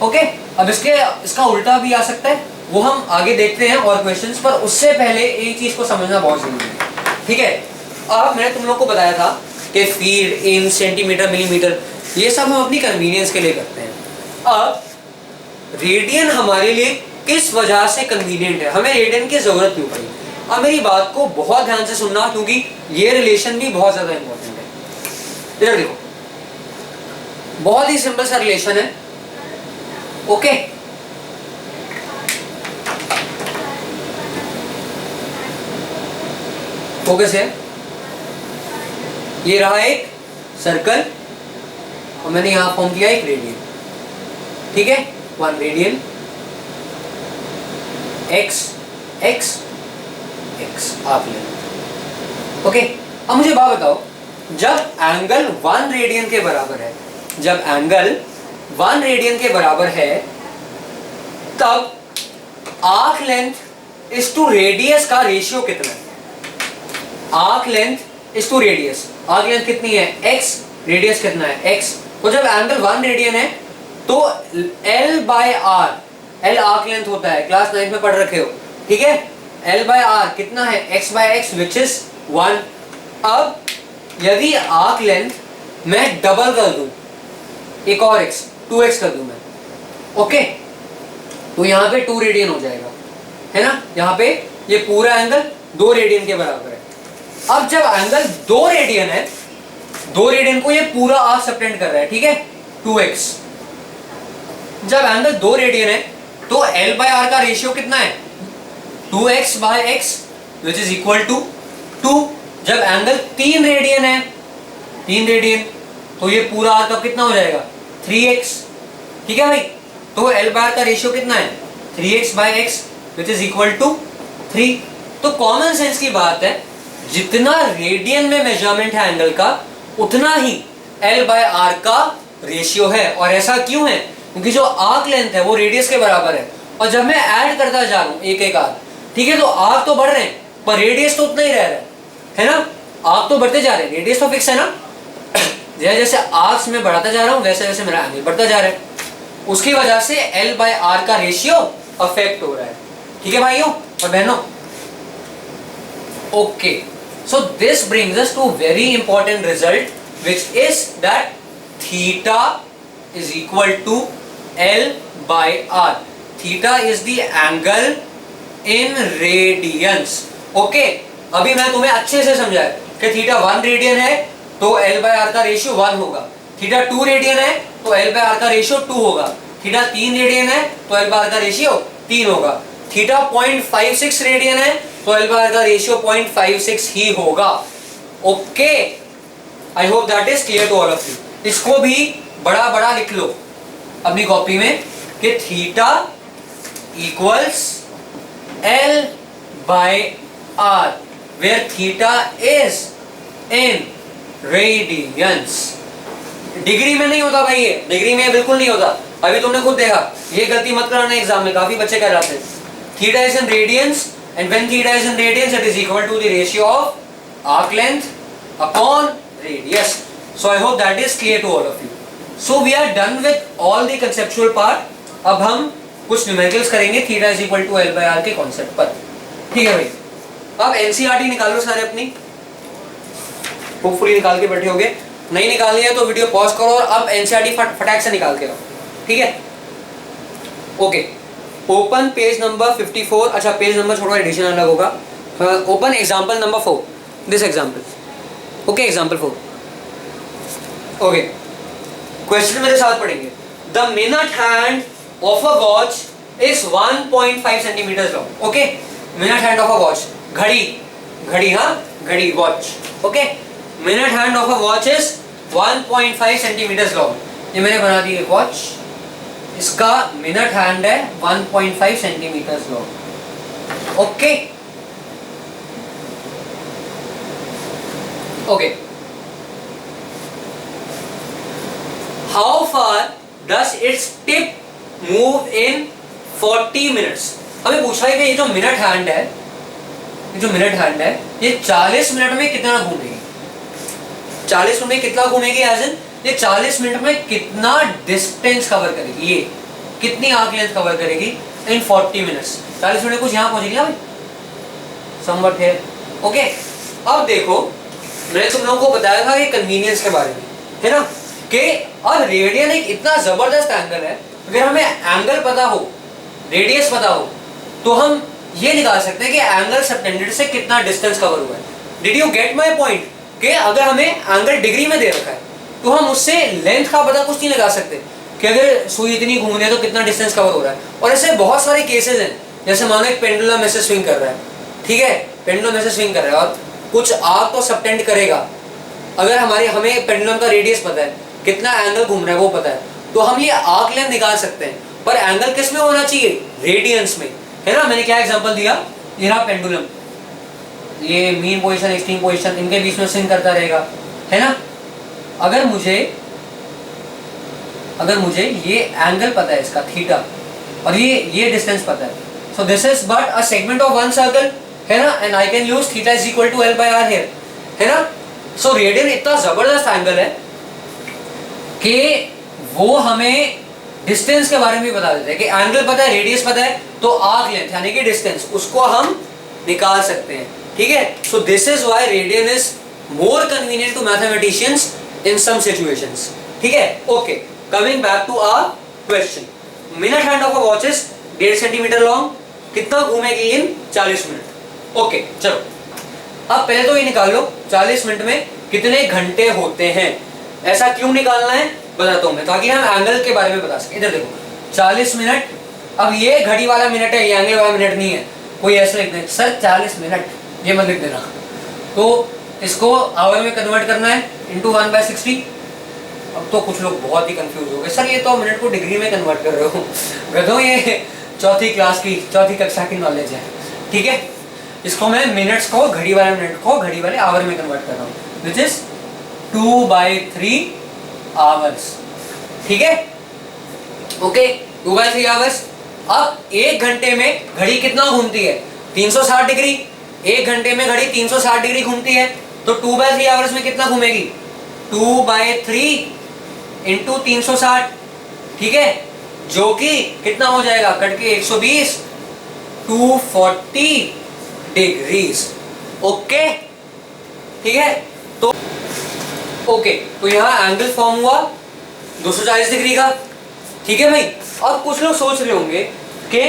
Okay, अब इसका उल्टा भी आ सकता है, वो हम आगे देखते हैं और क्वेश्चंस. पर उससे पहले एक चीज को समझना बहुत जरूरी है. ठीक है, अब मैंने तुम लोग को बताया था कि फीट, इंच, सेंटीमीटर, मिलीमीटर ये सब हम अपनी कन्वीनियंस के लिए करते हैं. अब रेडियन हमारे लिए किस वजह से कन्वीनियंट है, हमें रेडियन की जरूरत क्यों पड़ी. अब मेरी बात को बहुत ध्यान से सुनना, क्योंकि ये रिलेशन भी बहुत ज्यादा इंपॉर्टेंट है. इधर देखो, बहुत ही सिंपल सा रिलेशन है. ओके, फोकस है. ये रहा एक सर्कल और मैंने यहां फॉर्म किया एक रेडियन. ठीक है, 1 रेडियन, x x x आप लेना. ओके, अब मुझे बात बताओ, जब एंगल 1 रेडियन के बराबर है, जब एंगल 1 रेडियन के बराबर है, तब arc length is to radius का रेशियो कितना है? Arc length is to radius. Arc length कितनी है? x. रेडियस कितना है? x. तो जब एंगल 1 रेडियन है तो L by R, L arc length होता है, क्लास 9 में पढ़ रखे हो. ठीक है, L बाय R कितना है? x by x which is 1. अब यदि आर्क लेंथ मैं डबल कर दूं, एक और x, 2x कर दूं मैं. ओके, तो यहाँ पे 2 रेडियन हो जाएगा, है ना. यहाँ पे ये पूरा एंगल 2 रेडियन के बराबर है. अब जब एंगल 2 रेडियन है, 2 रेडियन को ये पूरा आर्क सबटेंड कर रहा है. ठीक है, 2x. जब एंगल 2 रेडियन है तो L बाय R का रेशियो कितना है? 2x by x which is equal to 2. जब एंगल 3 रेडियन है, 3 रेडियन, तो ये पूरा आर्क अब कितना हो जाएगा? 3x. ठीक है भाई, तो L बाय R का रेशियो कितना है? 3x by x which is equal to 3. तो कॉमन सेंस की बात है, जितना रेडियन में मेजरमेंट है एंगल का, उतना ही L बाय R का रेशियो है. और ऐसा क्यों है? क्योंकि जो आर्क लेंथ है वो रेडियस के बराबर है. और जब मैं ऐड करता जा रहा हूं एक एक आर्क, ठीक है, तो आर्क तो बढ़ रहे हैं पर रेडियस तो उतना ही रह रहा है ना. आर्क तो बढ़ते जा रहे हैं, रेडियस तो फिक्स है ना. जैसे जैसे आर्क्स में बढ़ाता जा रहा हूं वैसे वैसे मेरा एंगल बढ़ता जा रहा है. उसकी वजह से L बाय R का रेशियो अफेक्ट हो रहा है. ठीक है भाइयों और बहनों. Okay, so this brings us to very important result, which is that theta is equal to L by R. Theta is the angle in radians. Okay, अभी मैं तुम्हें अच्छे से समझाया कि थीटा 1 रेडियन है तो L by R का रेशियो 1 होगा. थीटा 2 रेडियन है तो L by R का रेशियो 2 होगा. थीटा 3 रेडियन है तो L by R का रेशियो 3 होगा. थीटा 0.56 रेडियन है तो L by R का रेशियो 0.56 ही होगा. Okay, I hope that is clear to all of you. इसको भी बड़ा बड़ा लिख लो अपनी कॉपी में कि theta equals L by R, where theta is in radians. Degree में नहीं होता भाई, ये डिग्री में बिल्कुल नहीं होता. अभी तुमने खुद देखा, ये गलती मत कराना एग्जाम में, काफी बच्चे कर जाते हैं. Theta is in radiance and when theta is in radians it is equal to the ratio of arc length upon radius. So I hope that is clear to all of you. So we are done with all the conceptual part. अब हम कुछ numericals करेंगे theta is equal to L by R के concept पर. ठीक है भाई, अब NCERT निकालो सारे अपनी, होपफुली निकाल के बैठे होगे. नहीं निकालनी है तो वीडियो पॉज करो और अब NCERT फटाक से निकाल के आओ. ठीक है, ओके. Open page number 54. अच्छा, पेज नंबर छोड़ो, एडिशन अलग होगा. Open example number 4, this example. Okay, example 4. Okay, question मेरे साथ पढ़ेंगे. The minute hand of a watch is 1.5 centimetre long. Okay, minute hand of a watch, घड़ी, घड़ी, हाँ घड़ी, watch. Okay, minute hand of a watch is 1.5 centimetre long. ये मैंने बना दी एक वॉच, इसका मिनट हैंड है 1.5 centimetre long. Okay okay, how far does its tip move in 40 minutes. हमें पूछा है कि ये जो मिनट हैंड है, ये जो मिनट हैंड है, ये 40 मिनट में कितना घूमेगी. 40 मिनट में कितना घूमेगी, एज इन ये 40 मिनट में कितना डिस्टेंस कवर करेगी, ये कितनी आर्क लेंथ कवर करेगी इन 40 मिनट्स. 40 मिनट में कुछ यहाँ पहुंचेगी ना भाई, समवट है. ओके, अब देखो मैंने तुम लोगों को बताया था ये कन्वीनियंस के बारे में, है ना, कि अब रेडियन एक इतना जबरदस्त एंगल है, अगर हमें एंगल पता हो, रेडियस पता हो, तो हम ये निकाल सकते हैं कि एंगल सबटेंडेड से कितना डिस्टेंस कवर हुआ है. Did you get my point? कि अगर हमें एंगल डिग्री में दे रखा है तो हम उससे लेंथ का पता कुछ नहीं लगा सकते कि अगर सुई इतनी घूम रही है तो कितना डिस्टेंस कवर हो रहा है. और ऐसे बहुत सारे केसेस हैं, जैसे मानो एक पेंडुलम ऐसे स्विंग कर रहा है, ठीक है, पेंडुलम ऐसे स्विंग कर रहा है और कुछ आर्क तो सबटेंड करेगा. अगर हमें पेंडुलम का रेडियस पता है, कितना एंगल घूम रहा है वो पता है, तो हम ये आर्क लेंथ निकाल सकते हैं. पर एंगल किस में होना चाहिए, रेडियंस में, है ना. मैंने क्या एग्जांपल दिया, ये रहा पेंडुलम, ये मीन पोजीशन एक्सट्रीम पोजीशन, इनके बीच में स्विंग करता रहेगा, है ना. अगर मुझे ये एंगल पता है इसका थीटा, और ये डिस्टेंस पता है, so this is but a segment of one circle, है ना, and I can use theta is equal to L/R here, है ना. सो रेडियन इतना जबरदस्त एंगल है कि वो हमें डिस्टेंस के बारे में बता देता है कि एंगल पता है, रेडियस पता है, तो आर्क लेंथ यानी कि डिस्टेंस उसको हम निकाल सकते हैं. ठीक है, so this is why radian is more convenient to mathematicians in some situations. ठीक है, okay, coming back to our question. Minute hand of a watch is 1.5 centimetre long, कितना घूमेगी इन 40 मिनट. ओके, चलो अब पहले तो ये निकाल लो 40 मिनट में कितने घंटे होते हैं. ऐसा क्यों निकालना है बताता हूं मैं, ताकि हम एंगल के बारे में बता सकें. इधर देखो 40 मिनट, अब ये घड़ी वाला मिनट है, ये एंगल वाला मिनट नहीं है. कोई ऐसे लिख दे सर 40 मिनट, ये मत लिख देना. तो इसको आवर में कन्वर्ट करना है इंटू 1/60. अब तो कुछ लोग बहुत ही कंफ्यूज हो गए, सर ये तो मिनट को डिग्री में कन्वर्ट कर रहे हो. गधों, ये चौथी कक्षा की नॉलेज है. ठीक है, इसको मैं मिनट्स को, घड़ी वाले मिनट को घड़ी वाले आवर में कन्वर्ट कर रहा हूँ, विच इज 2/3 आवर्स. ठीक है, ओके, 2/3 आवर्स. अब एक घंटे में घड़ी कितना घूमती है, 360 डिग्री. एक घंटे में घड़ी 360 डिग्री घूमती है, तो 2/3 आवर्स में कितना घूमेगी, 2/3 इंटू 360. ठीक है, जो कि कितना हो जाएगा, कट के 120, 240 डिग्रीज. ओके, ठीक है, तो ओके, तो यहाँ एंगल फॉर्म हुआ 240 डिग्री का. ठीक है भाई, अब कुछ लोग सोच रहे होंगे कि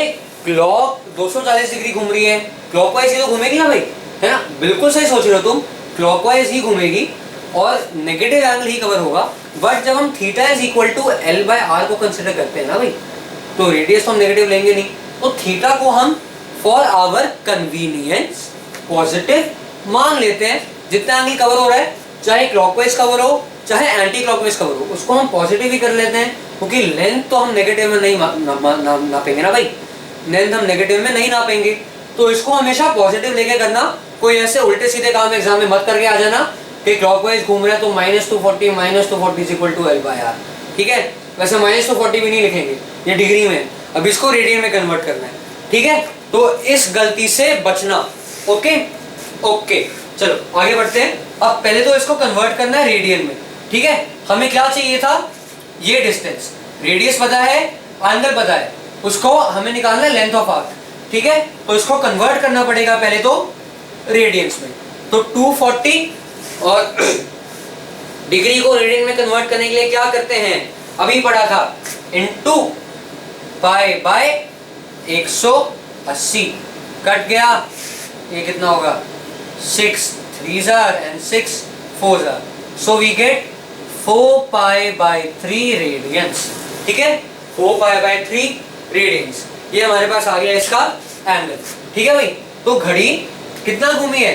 क्लॉक 240 डिग्री घूम रही है, क्लॉकवाइज ही तो घूमेगी ना भाई, है ना. बिल्कुल सही सोच रहे हो तुम, क्लॉकवाइज ही घूमेगी और नेगेटिव एंगल ही कवर होगा. बट जब हम theta is equal to L/R को कंसिडर करते हैं ना भाई, तो रेडियस तो हम नेगेटिव लेंगे नहीं, तो थीटा को हम फॉर आवर कन्वीनियंस पॉजिटिव मान लेते हैं. जितना एंगल कवर हो रहा है, चाहे क्लॉकवाइज कवर हो चाहे एंटी क्लॉकवाइज कवर हो, उसको हम पॉजिटिव ही कर लेते हैं, क्योंकि लेंथ तो हम नेगेटिव में नहीं नापेंगे ना भाई, लेंथ हम नेगेटिव में नहीं नापेंगे. तो इसको हमेशा पॉजिटिव लेके करना. कोई ऐसे उल्टे सीधे काम एग्जाम में मत करके आ जाना कि क्लॉकवाइज घूम रहा है तो -240 इज इक्वल टू L/R. ठीक है, वैसे -240 भी नहीं लिखेंगे, ये डिग्री में. अब इसको रेडियन में कन्वर्ट करना है. ठीक है, तो इस गलती से बचना. ओके ओके, चलो आगे बढ़ते हैं. अब पहले तो इसको कन्वर्ट करना है रेडियन में. ठीक है, हमें क्या चाहिए था, ये डिस्टेंस, रेडियस पता है, एंगल पता है, उसको हमें निकालना है लेंथ ऑफ आर्क. ठीक है, तो इसको कन्वर्ट करना पड़ेगा पहले तो रेडियंस में. तो 240, और डिग्री को रेडियन में कन्वर्ट करने के लिए क्या करते हैं, अभी पढ़ा था, इनटू π/180. कट गया, ये कितना होगा, 6 3s and 6 4s. So we get 4π/3 radians. ठीक है, 4π/3 रेडियंस, ये हमारे पास आ गया इसका एंगल। ठीक है भाई, तो घड़ी कितना घूमी है,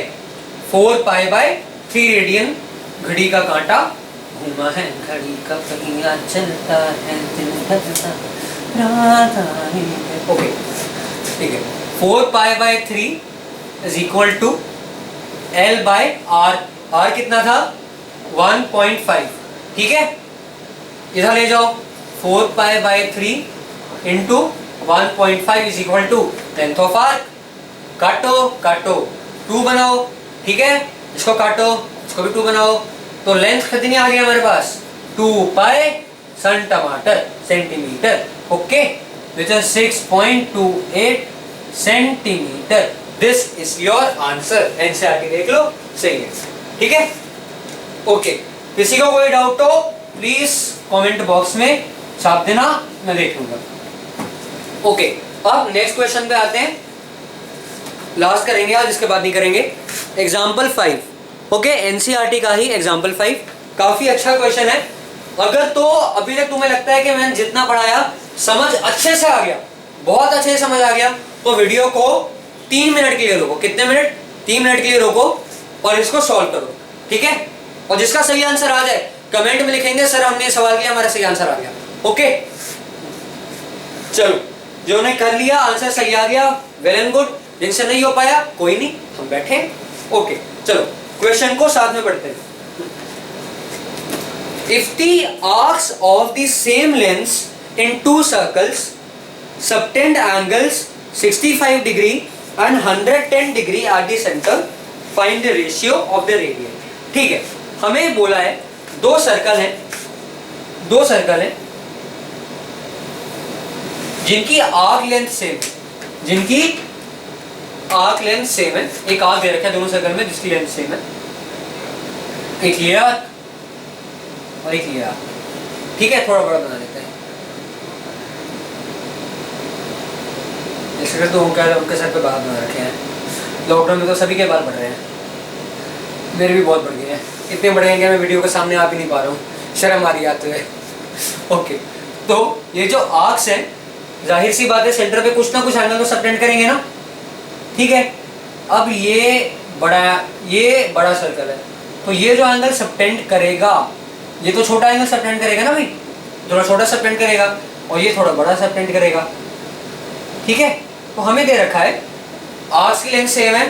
4π/3 रेडियन। घड़ी का कांटा घूमा है, घड़ी का पहिया चलता है, दिन ढलता रात आई है। ओके ठीक है, 4π/3 is equal to L/R। R कितना था, 1.5। ठीक है, इधर ले जाओ, 4π/3 into 1.5 is equal to length of arc. काटो काटो, 2 बनाओ। ठीक है, इसको काटो, इसको भी 2 बनाओ, तो लेंथ कितनी आ गई हमारे पास, 2π सन टमाटर centimetre. Okay, which is 6.28 centimetre. This is your answer. NCERT देख लो, सही है। ठीक है, ओके, किसी को कोई डाउट हो प्लीज कमेंट बॉक्स में छाप देना, मैं देख लूंगा। ओके, अब नेक्स्ट क्वेश्चन पे आते हैं, लास्ट करेंगे आज, इसके बाद नहीं करेंगे। एग्जाम्पल 5, ओके, एनसीईआरटी का ही एग्जाम्पल 5, काफी अच्छा क्वेश्चन है। अगर तो अभी तक तुम्हें लगता है कि मैंने जितना पढ़ाया समझ अच्छे से आ गया, बहुत अच्छे से समझ आ गया, तो वीडियो को 3 मिनट के लिए रोको। कितने मिनट, 3 मिनट के लिए रोको और इसको सॉल्व करो। ठीक है, और जिसका सही आंसर आ जाए कमेंट में लिखेंगे सर हमने सवाल किया, हमारा सही आंसर आ गया। ओके, चलो, जो ने कर लिया आंसर सही आ गया, वेल एंड गुड। जिनसे नहीं हो पाया कोई नहीं, हम बैठे। ओके, चलो क्वेश्चन को साथ में पढ़ते हैं। If the arcs of the same length in two circles subtend angles 65 degree and 110 degree at the center, find the ratio of the radian। ठीक है, हमें बोला है दो सर्कल हैं जिनकी आर्क लेंथ सेम है, जिनकी आर्क लेंथ सेम है। एक आर्क दे रखा है दोनों सर्कल में जिसकी लेंथ सेम है, एक ये आर्क और एक ये आर्क। ठीक है, थोड़ा बड़ा बना लेते हैं, इसके तो उनके सर पे बाल बना रखे हैं। लॉकडाउन में तो सभी के बाल बढ़ रहे हैं, मेरे भी बहुत बढ़ गए हैं, इतने बढ़ गए कि मैं वीडियो के सामने आ भी नहीं पा रहा हूँ, शर्म आ रही आते हुए। ओके, तो ये जो आर्क्स हैं, जाहिर सी बात है सेंटर पे कुछ ना कुछ एंगल तो सबटेंड करेंगे ना। ठीक है, अब ये बड़ा सर्कल है, तो ये जो एंगल सबटेंड करेगा, ये तो छोटा एंगल सबटेंड करेगा ना भाई, थोड़ा छोटा सबटेंड करेगा, और ये थोड़ा बड़ा सबटेंड करेगा। ठीक है, तो हमें दे रखा है आर्क्स की लेंथ सेम है,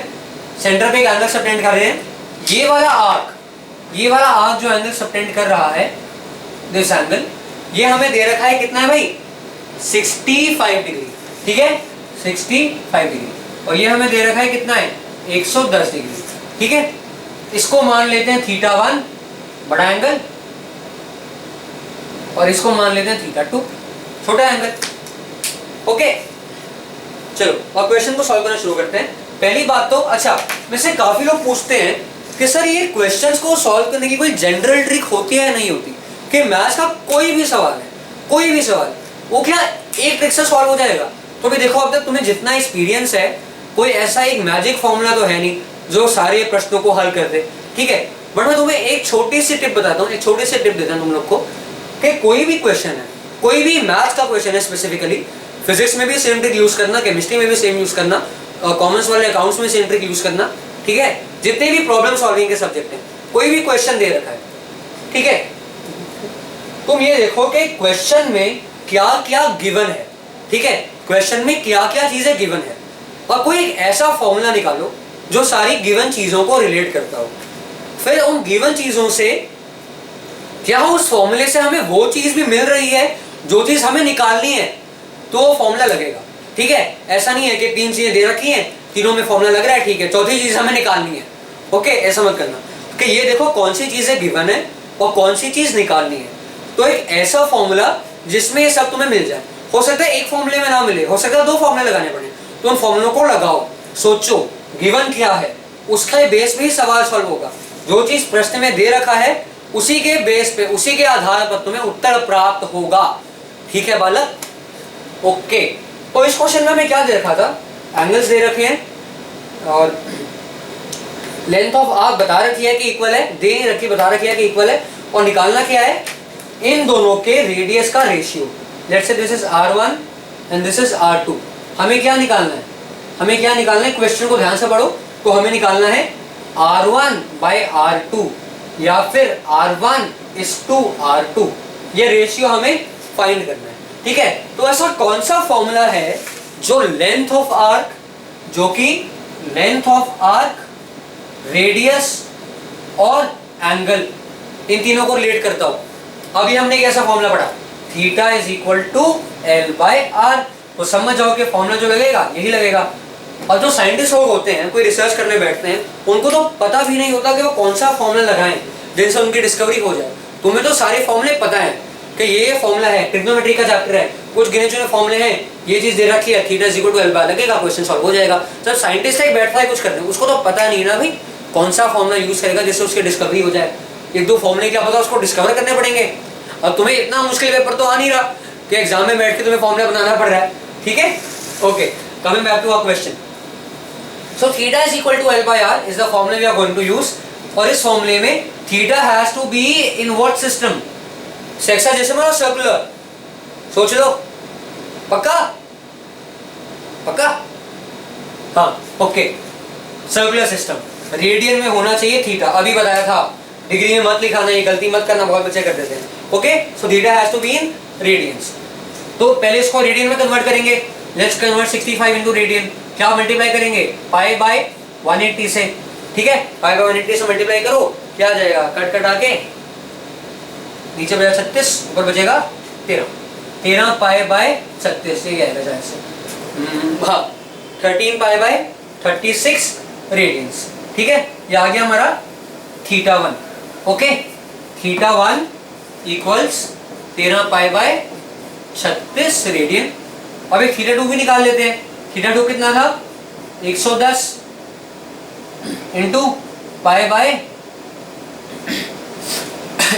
सेंटर पे एक एंगल सबटेंड कर रहे हैं। ये वाला आर्क जो एंगल सबटेंड कर रहा है, दिस एंगल, ये हमें दे रखा है कितना है भाई, 65 डिग्री। ठीक है, 65 डिग्री, और ये हमें दे रखा है कितना है, 110 डिग्री। ठीक है, इसको मान लेते हैं θ1 बड़ा एंगल, और इसको मान लेते हैं θ2 छोटा एंगल। ओके, चलो अब क्वेश्चन को सॉल्व करना शुरू करते हैं। पहली बात तो, अच्छा, में से काफी लोग पूछते हैं कि सर ये क्वेश्चंस को सॉल्व करने की कोई जनरल ट्रिक होती है या नहीं होती, कि मैथ्स का कोई भी सवाल है, कोई भी सवाल, वो क्या एक ट्रिक से सॉल्व हो जाएगा? तो भी देखो, अब तक तुम्हें जितना एक्सपीरियंस है, कोई ऐसा एक मैजिक फॉर्मूला तो है नहीं जो सारे प्रश्नों को हल कर दे। ठीक है, बट मैं तुम्हें एक छोटी सी टिप बताता हूँ, एक छोटी सी टिप देता हूँ तुम लोग को, कि कोई भी क्वेश्चन है, कोई भी मैथ्स का क्वेश्चन है, स्पेसिफिकली फिजिक्स में भी सेम ट्रिक यूज करना, केमिस्ट्री में भी सेम यूज करना, कॉमर्स वाले अकाउंट्स में सेम ट्रिक यूज करना। ठीक है, जितने भी प्रॉब्लम सॉल्विंग के सब्जेक्ट हैं, कोई भी क्वेश्चन दे रखा है, ठीक है, तुम ये देखो कि क्वेश्चन में क्या क्या गिवन है। ठीक है, क्वेश्चन में क्या क्या चीजें गिवन है, और कोई एक ऐसा फॉर्मूला निकालो जो सारी गिवन चीजों को रिलेट करता हो। फिर उन गिवन चीजों से क्या उस फॉर्मूले से हमें वो चीज भी मिल रही है जो चीज हमें निकालनी है, तो वो फॉर्मूला लगेगा। ठीक है, ऐसा नहीं है कि 3 चीजें दे रखी हैं, तीनों में फॉर्मूला लग रहा है, ठीक है, चौथी चीज हमें निकालनी है। ओके, ऐसा मत करना कि ये देखो कौन सी चीजें गिवन है और कौन सी चीज निकालनी है, तो एक ऐसा फॉर्मूला जिसमें ये सब तुम्हें मिल जाए। हो सकता है एक फॉर्मूले में ना मिले, हो सकता है 2 फॉर्मूले लगाने पड़े, तो उन फॉर्मूलों को लगाओ, सोचो गिवन क्या है, उसके बेस पे ही सवाल सॉल्व होगा। जो चीज प्रश्न में दे रखा है उसी के बेस पे, उसी के आधार पर तुम्हें उत्तर प्राप्त होगा। ठीक है बालक? ओके, तो इस क्वेश्चन में हमें क्या दे रखा था, एंगल्स दे रखे हैं और लेंथ ऑफ आर्क बता रखी है कि इक्वल है, दे रखी बता रखी है कि इक्वल है, और निकालना क्या है, इन दोनों के रेडियस का ratio. Let's say this is R1 and this is R2। हमें क्या निकालना है, हमें क्या निकालना है, क्वेश्चन को ध्यान से पढ़ो। तो हमें निकालना है R1 by R2 या फिर R1:R2, ये रेशियो हमें फाइंड करना है, ठीक है। तो ऐसा कौन सा फॉर्मूला है जो लेंथ ऑफ आर्क, जो कि लेंथ ऑफ आर्क, रेडियस और एंगल, इन तीनों को रिलेट करता हो। अभी हमने कैसा फॉर्मूला पढ़ा, theta is equal to L by R। तो समझ जाओ कि फॉर्मूला जो लगेगा यही लगेगा। और जो साइंटिस्ट लोग होते हैं, कोई रिसर्च करने बैठते हैं, उनको तो पता भी नहीं होता कि वो कौन सा फॉर्मूला लगाएं जिनसे उनकी डिस्कवरी हो जाए। तुम्हें तो सारे फॉर्मूले पता है कि ये फॉर्मूला है, ट्रिग्नोमेट्री का चैप्टर है, कुछ गिने चुने फॉर्मूले हैं, ये चीज दे रखी है, theta is equal to L by, लगेगा क्वेश्चन सॉल्व हो जाएगा। जब साइंटिस्ट एक बैठता है कुछ करने, उसको तो पता नहीं ना भाई कौन सा फॉर्मूला यूज करेगा जिससे उसकी डिस्कवरी हो जाए। एक दो फॉर्मूले क्या पता उसको डिस्कवर करने पड़ेंगे। अब तुम्हें इतना मुश्किल पेपर तो आ नहीं रहा कि एग्जाम में बैठ के तुम्हें फॉर्मूला बनाना पड़ रहा है, ठीक है। Okay, coming back to our question. So theta is equal to L by R is the formula we are going to use. और इस फॉर्मूले में theta has to be in what system, sexadecimal और सर्कुलर, सोच लो। पक्का पक्का, हाँ ओके। सर्कुलर सिस्टम, रेडियन में होना चाहिए थीटा, अभी बताया था। डिग्री में मत लिखाना, ये गलती मत करना, बहुत बच्चे कर देते हैं। Okay, so theta has to be in radians. तो पहले इसको रेडियन में कन्वर्ट करेंगे। Let's convert 65 into radian. क्या मल्टीप्लाई करेंगे, पाई बाय 180 से, ठीक है। पाई बाय 180 से मल्टीप्लाई करो, क्या आ जाएगा, कट कट आके नीचे बचा 36, ऊपर बचेगा 13। 13 पाई बाय 36, ये आएगा शायद से, हाँ 13 पाई बाय 36 रेडियंस, ठीक है। ये आ गया हमारा theta 1। Okay, theta 1 equals 13 pi by 36 radian. अब एक थीटा 2 भी निकाल लेते हैं। थीटा 2 कितना था, 110 इंटू पाई बाय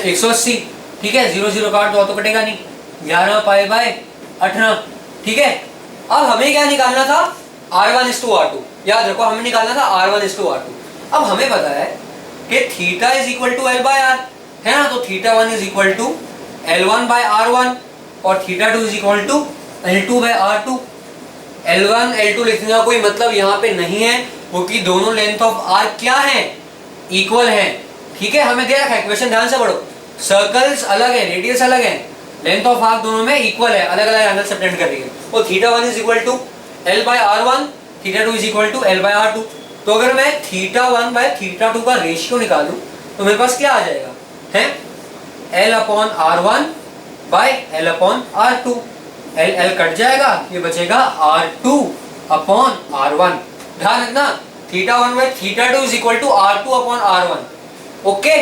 180, ठीक है। 0 0 काट दो तो कटेगा नहीं, 11 पाई बाय 18, ठीक है। अब हमें क्या निकालना था, R1:R2। याद रखो, हमें निकालना था R1:R2। अब हमें पता है कि theta is equal to L by R, है ना। तो theta 1 is equal to L1 by R1 और theta 2 is equal to L2 by R2। L1 L2 लिखने का कोई मतलब यहाँ पे नहीं है, क्योंकि दोनों लेंथ ऑफ आर्क क्या है, इक्वल है, ठीक है। हमें दे रखा है, क्वेश्चन ध्यान से पढ़ो। सर्कल्स अलग है, रेडियस अलग है, लेंथ ऑफ आर्क दोनों में इक्वल है, अलग अलग एंगल सबटेंड कर रही है। और theta 1 is equal to L by R1, theta 2 is equal to L by R2। तो अगर मैं थीटा 1 बाय थीटा 2 का रेशियो निकालूं तो मेरे पास क्या आ जाएगा, है L upon R1 by L upon R2। L L cut जाएगा, ये बचेगा R2 अपॉन R1। ध्यान रखना, theta 1 by theta 2 is equal to R2 upon R1। Okay,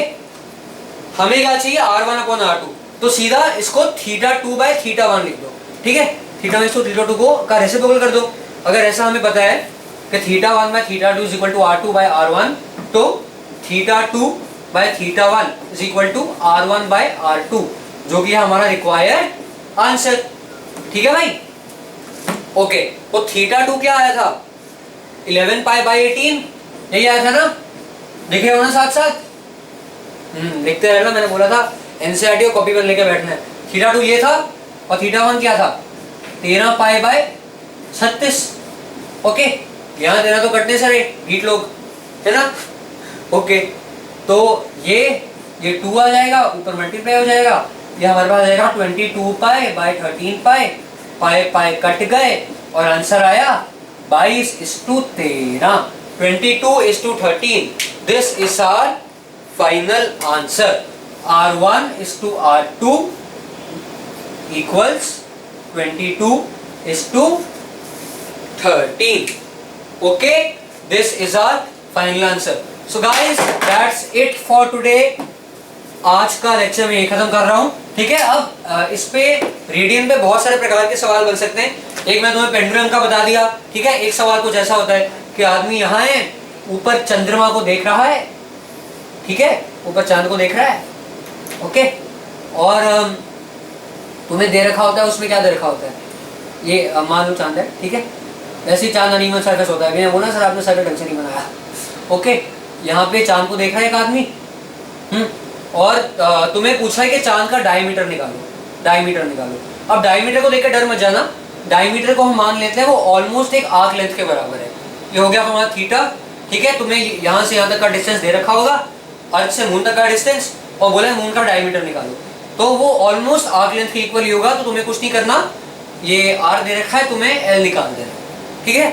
हमें क्या चाहिए, R1 अपॉन R2। तो सीधा इसको थीटा 2 बाय थीटा 1 लिख दो, ठीक है। थीटा 1 थीटा 2 को का रेसिप्रोकल कर दो। अगर ऐसा हमें पता है कि theta 1 by theta 2 is equal to R2 by R1, तो theta 2 by theta 1 is equal to R1 by R2, जो कि हमारा रिक्वायर्ड आंसर, ठीक है भाई। ओके, तो थीटा 2 क्या आया था, 11 पाई बाय 18, यही आया था ना, लिखे हो ना साथ साथ, लिखते रहना। मैंने बोला था एनसीईआरटी को कॉपी पर लेके बैठना है। थीटा 2 ये था और थीटा 1 क्या था, 13 पाई बाय 36। ओके, यहाँ देना तो कटने सारे गीट लोग, है ना। ओके, तो ये 2 आ जाएगा, ऊपर मल्टीप्लाई हो जाएगा, ये हमारे पास आ जाएगा 22 pi by 13 pi, pi pi cut गए और आंसर आया 22:13, 22:13। This is our final answer. R1:R2 equals 22:13. Okay, this is our final answer. So guys, that's it for today. आज का लेक्चर मैं खत्म कर रहा हूँ, ठीक है। अब इस पे रेडियन पे बहुत सारे प्रकार के सवाल बन सकते हैं। एक मैं तुम्हें पेंडुलम का बता दिया, ठीक है। एक सवाल कुछ ऐसा होता है कि आदमी यहाँ है, ऊपर चंद्रमा को देख रहा है, ठीक है, ऊपर चांद को देख रहा है, ओके। और तुम्हें दे रखा होता है, उसमें क्या दे रखा होता है, ये मान लो चांद है, ठीक है। वैसे ही चांद अनिमल सर्कस होता है, बोला सर आपने सर्कल ढंग से नहीं बनाया, ओके। यहाँ पे चांद को देख रहा है एक आदमी, और तुम्हें पूछा है कि चांद का डायमीटर निकालो, डायमीटर निकालो। अब डायमीटर को देखकर डर मत जाना, डायमीटर को हम मान लेते हैं वो ऑलमोस्ट एक आर्क लेंथ के बराबर है। ये हो गया हमारा थीटा, ठीक है। तुम्हें यहाँ से यहाँ तक का डिस्टेंस दे रखा होगा, अर्थ से मून तक का डिस्टेंस, और बोला है मून का डायमीटर निकालो, तो वो ऑलमोस्ट आर्क लेंथ के इक्वल ही होगा। तो तुम्हें कुछ नहीं करना, ये आर दे रखा है, तुम्हें एल निकाल देना, ठीक है।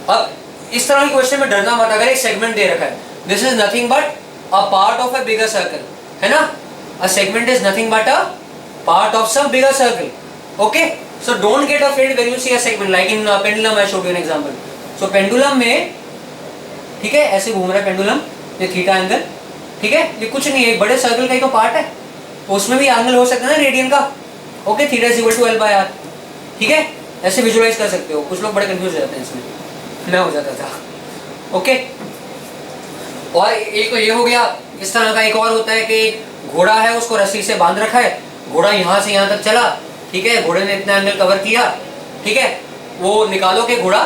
अब इस तरह के क्वेश्चन में डरना मत। अगर एक सेगमेंट दे रखा है, this is nothing but a part of a bigger circle, है ना। A segment is nothing but a part of some bigger circle, okay. So don't get afraid when you see a segment, like in pendulum I showed you an example. So pendulum में, ठीक है, ऐसे घूम रहा है pendulum, ये theta angle, ठीक है, ये कुछ नहीं है, एक बड़े सर्कल का ही तो पार्ट है, उसमें भी एंगल हो सकता है ना रेडियन का, okay. Theta is equal to L by R, ठीक है, ऐसे विजुअलाइज कर सकते हो। कुछ लोग बड़े कंफ्यूज हो जाते हैं इसमें, मैं हो जाता था, ओके। और एक तो ये हो गया। इस तरह का एक और होता है कि घोड़ा है, उसको रस्सी से बांध रखा है, घोड़ा यहाँ से यहाँ तक चला, ठीक है, घोड़े ने इतना एंगल कवर किया, ठीक है, वो निकालो कि घोड़ा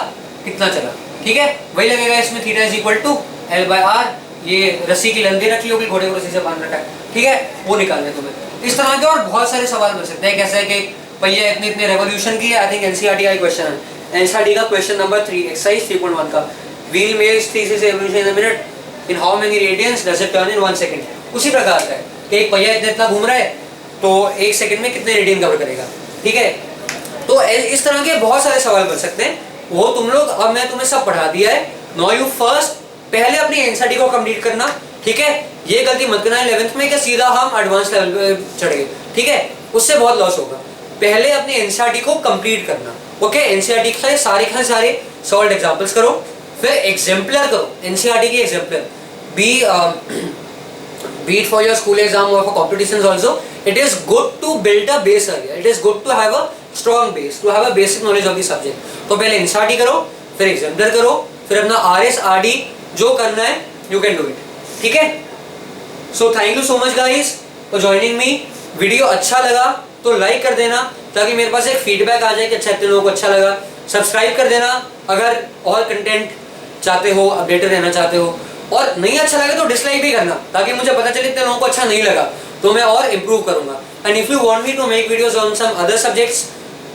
कितना चला, ठीक है, वही लगेगा इसमें। Theta is equal to L by R, ये रस्सी की लेंथ दे रखी होगी, घोड़े को रस्सी से बांध रखा है, ठीक है, वो निकालने तुम्हें। इस तरह के और बहुत सारे सवाल मिल सकते हैं। कैसे है कि पहिया इतने इतने रेवोल्यूशन की, आई थिंक एनसीईआरटी का क्वेश्चन है, एनसीईआरटी का क्वेश्चन नंबर 3 एक्सरसाइज 3.1 का, wheel makes 3 evolution in a minute, in how many radians does it turn in 1 second. उसी प्रकार का है कि एक पहिया इतना इतना घूम रहा है, तो 1 सेकंड में कितने रेडियन कवर करेगा, ठीक है। तो इस तरह के बहुत सारे सवाल बन सकते हैं, वो तुम लोग, अब मैं तुम्हें सब पढ़ा दिया है। नाउ यू फर्स्ट पहले अपनी एनसीईआरटी को कंप्लीट करना, ठीक है। ये गलती मत करना 11th में कि सीधा हम एडवांस लेवल पे चढ़ गए, ठीक है, उससे बहुत लॉस होगा। पहले अपनी एनसीईआरटी को कंप्लीट करना, ओके। एनसीईआरटी के सारे सॉल्व एग्जांपल्स करो, फिर एग्जाम्पलर करो, एनसीईआरटी की exemplar be it for your school exam or for competitions also, it is good to build a base earlier, it is good to have a strong base, to have a basic knowledge of the subject। तो पहले NCERT करो, फिर exemplar करो, फिर अपना RS RD जो करना है यू कैन डू इट, ठीक है। So thank you so much guys for joining me. Video अच्छा लगा तो लाइक कर देना, ताकि मेरे पास एक फीडबैक आ जाए कि अच्छा इतने लोगों को अच्छा लगा। सब्सक्राइब कर देना अगर और कंटेंट चाहते हो, अपडेटेड रहना चाहते हो, और नहीं अच्छा लगे तो डिसलाइक भी करना, ताकि मुझे पता चले इतने लोगों को अच्छा नहीं लगा, तो मैं और इम्प्रूव करूंगा। And if you want me to make videos on some other subjects,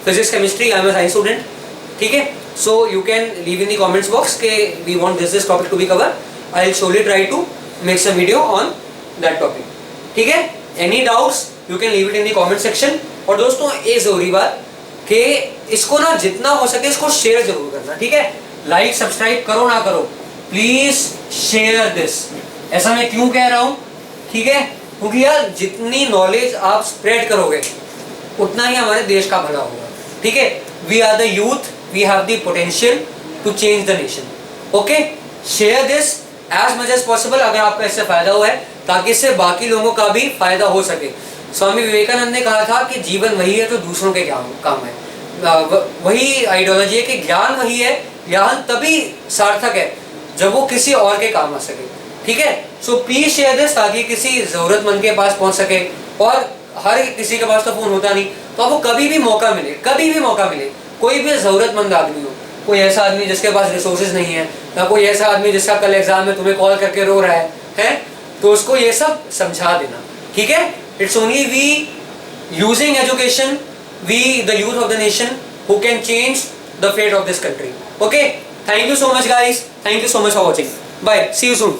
physics chemistry, I am a science student, ठीक है। So you can leave in the comments box के we want this topic to be cover, I will surely try to make some video on that topic, ठीक है। Any doubts you can leave it in the comment section. और दोस्तों एक जरूरी बात कि इसको ना जितना हो सके इसको शेयर जरूर करना, ठीक है। लाइक सब्सक्राइब करो ना करो, प्लीज शेयर दिस। ऐसा मैं क्यों कह रहा हूँ, ठीक है, क्योंकि यार जितनी नॉलेज आप स्प्रेड करोगे उतना ही हमारे देश का भला होगा, ठीक है। We are the youth, we have the potential to change the nation, okay. Share this as much as possible अगर आपको इससे फायदा हुआ है, ताकि इससे बाकी लोगों का भी फायदा हो सके। स्वामी विवेकानंद ने कहा था कि जीवन वही है जो दूसरों के काम है। वही आइडियोलॉजी है कि ज्ञान वही है, ज्ञान तभी सार्थक है जब वो किसी और के काम आ सके, ठीक है। सो प्लीज शेयर दिस, ताकि किसी जरूरतमंद के पास पहुंच सके। और हर किसी के पास तो फोन होता नहीं, तो आपको कभी भी मौका मिले, कभी भी मौका मिले, कोई भी जरूरतमंद आदमी हो, कोई ऐसा आदमी जिसके पास रिसोर्सेज नहीं है, या कोई ऐसा आदमी जिसका कल एग्जाम में तुम्हें कॉल करके रो रहा है, तो उसको ये सब समझा देना, ठीक है। It's only we using education, we the youth of the nation who can change the fate of this country, okay. Thank you so much guys, thank you so much for watching, bye, see you soon।